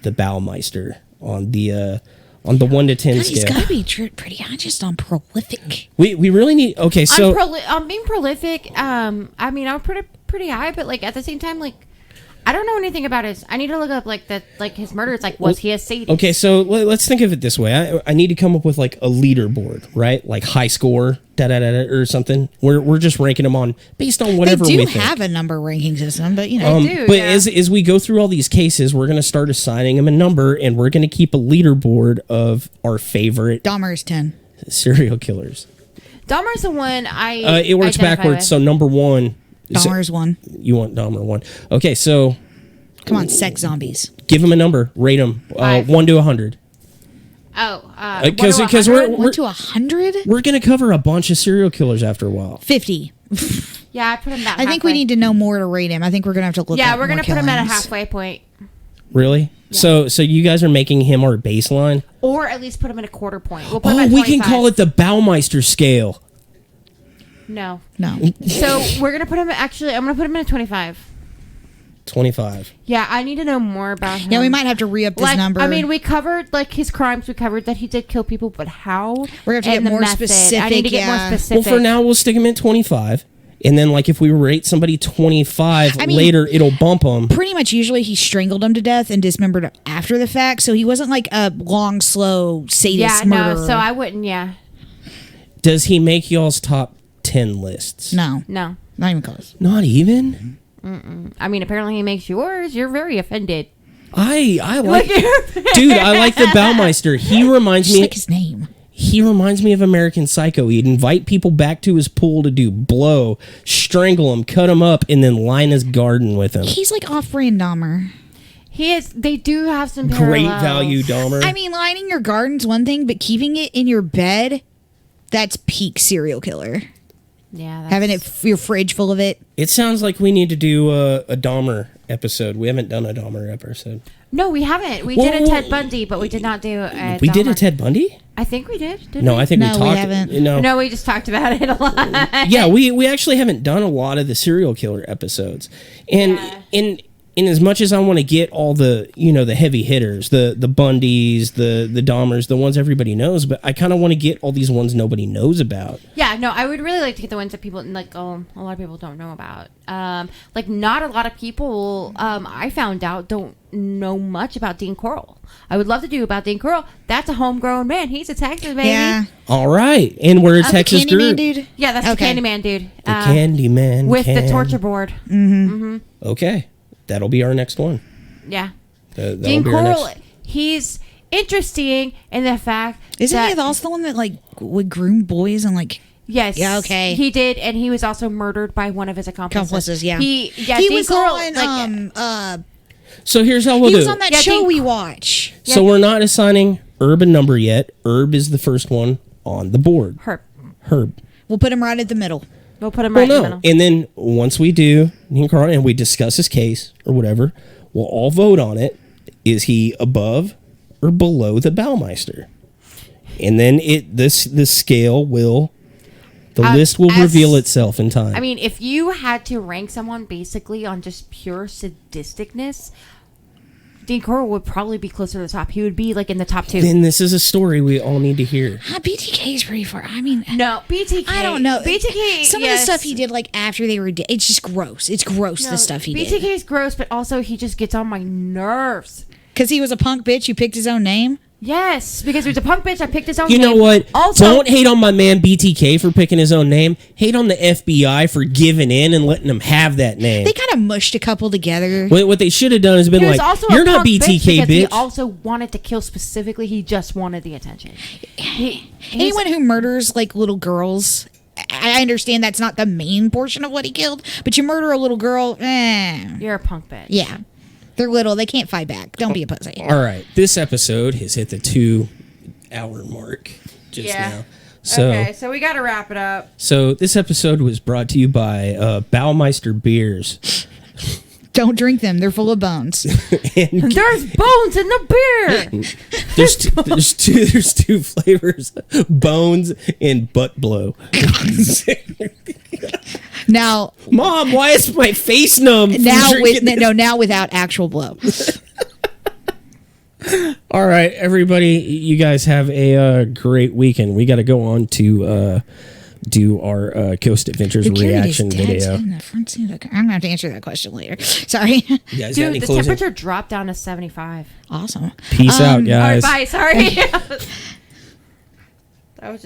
the Baumeister on the 1 to 10 God, he's scale? got to be pretty high just on prolific. We really need. Okay, so I'm being prolific. I mean, I'm pretty high, but like at the same time, like I don't know anything about his. I need to look up like his murder. It's like, was he a sadist? okay, so let's think of it this way. I need to come up with like a leaderboard, right? Like high score, or something. We're just ranking them on based on whatever They we do think. have a number ranking system, but you know. But as we go through all these cases, we're going to start assigning them a number, and we're going to keep a leaderboard of our favorite Dahmer is 10. serial killers. Dahmer's the one I. It works identify backwards. with. So number 1. Dahmer is 1. You want Dahmer 1. Okay, so Come on, sex zombies. give him a number. Rate him 5. 1 to 100. Oh, Because 100? 1 to 100? we're going to cover a bunch of serial killers after a while. 50. Yeah, I put him about. I think we need to know more to rate him. I think we're going to have to look Yeah, up we're more gonna put him at a killings. halfway point, Really? So you guys are making him our baseline? or at least put him at a quarter point. We'll put him Oh, at we can 25. call it the Baumeister scale. No. No. So we're gonna put him. Actually, I'm gonna put him at a 25. 25. Yeah, I need to know more about him. Yeah, we might have to re-up this like, number. I mean, we covered like his crimes. We covered that he did kill people, but how? We're gonna have to And get the more method. I specific, need to get yeah. more specific. Well, for now, we'll stick him at 25. And then, like, if we rate somebody 25 I mean, later, it'll bump them. pretty much usually he strangled him to death and dismembered after the fact, so he wasn't like a long, slow sadist yeah, murderer. no. So I wouldn't. Yeah, Does he make y'all's top 10 lists? No, no. not even close. Not even? I mean, apparently he makes yours. You're very offended. I like... Dude, I like the Baumeister. He reminds Just me... like his name. He reminds me of American Psycho. He'd invite people back to his pool to do blow, strangle them, cut them up, and then line his garden with him. He's like off-brand Dahmer. He is. They do have some Great parallels. value, Dahmer. I mean, lining your garden's one thing, but keeping it in your bed, that's peak serial killer. Yeah, that's, Having your fridge full of it. It sounds like we need to do a Dahmer episode. We haven't done a Dahmer episode. No, we haven't. We did a Ted Bundy, but we did not do a. We did a Dahmer. Ted Bundy? I think we did. Didn't No, we? I think No, we we talked. haven't. No. No, we just talked about it a lot. Yeah, we actually haven't done a lot of the serial killer episodes. And in as much as I want to get all the, the heavy hitters, the Bundys, the Dahmers, the ones everybody knows, but I kind of want to get all these ones nobody knows about. Yeah, no, I would really like to get the ones that people like. A lot of people don't know about. Like not a lot of people. I found out don't know much about Dean Corll. I would love to do about Dean Corll. That's a homegrown man. He's a Texas baby. Yeah. All right. And we're a Texas Candyman group. dude. Yeah, that's Okay. the Candyman dude. The Candyman. with the torture board. Okay. That'll be our next one. Yeah. That'll Dean be our Corll, next- he's interesting in the fact Isn't that he also the one that like would groom boys and like yes, Yeah, okay. he did, and he was also murdered by one of his accomplices. Yeah. He he was Corll, on So here's how we'll he do was it. on that Yeah, show Dean- we watch. So we're not assigning Herb a number yet. Herb is the first one on the board. Herb. We'll put him right at the middle. We'll put him Well, right in the no. middle. And then once we do, Dean Corll, and we discuss his case or whatever, we'll all vote on it. Is he above or below the Baumeister? And then the scale will, the list will as- reveal itself in time. I mean, if you had to rank someone basically on just pure sadisticness, Dean Corll would probably be closer to the top. He would be like in the top 2. then this is a story we all need to hear. BTK is pretty far. I mean, No, BTK. I don't know. BTK. Some of the stuff he did, like after they were dead, it's just gross. It's gross the stuff he BTK did. is gross, but also he just gets on my nerves. Because he was a punk bitch who picked his own name. Yes, because he was a punk bitch. I picked his own You name. know what? Also, Don't hate on my man BTK for picking his own name. Hate on the FBI for giving in and letting him have that name. They kind of mushed a couple together. What they should have done is been he was like, also "You're a not punk BTK, because He bitch." also wanted to kill specifically. He just wanted the attention. Anyone who murders like little girls, I understand that's not the main portion of what he killed, but you murder a little girl, You're a punk bitch. yeah. They're little. They can't fight back. Don't be a pussy. All right, this episode has hit the 2-hour mark just now. So, Okay, so we got to wrap it up. so this episode was brought to you by Baumeister Beers. Don't drink them. They're full of bones. And There's bones in the beer. there's two flavors: bones and butt blow. Now, Mom, why is my face numb? from drinking this? now without actual blow. All right, everybody, you guys have a great weekend. We got to go on to do our Ghost Adventures reaction video. In the front seat. Okay, I'm gonna have to answer that question later. Sorry. You guys got Dude, any the closing? temperature dropped down to 75. Awesome. Peace out, guys. All right, bye. Sorry. That was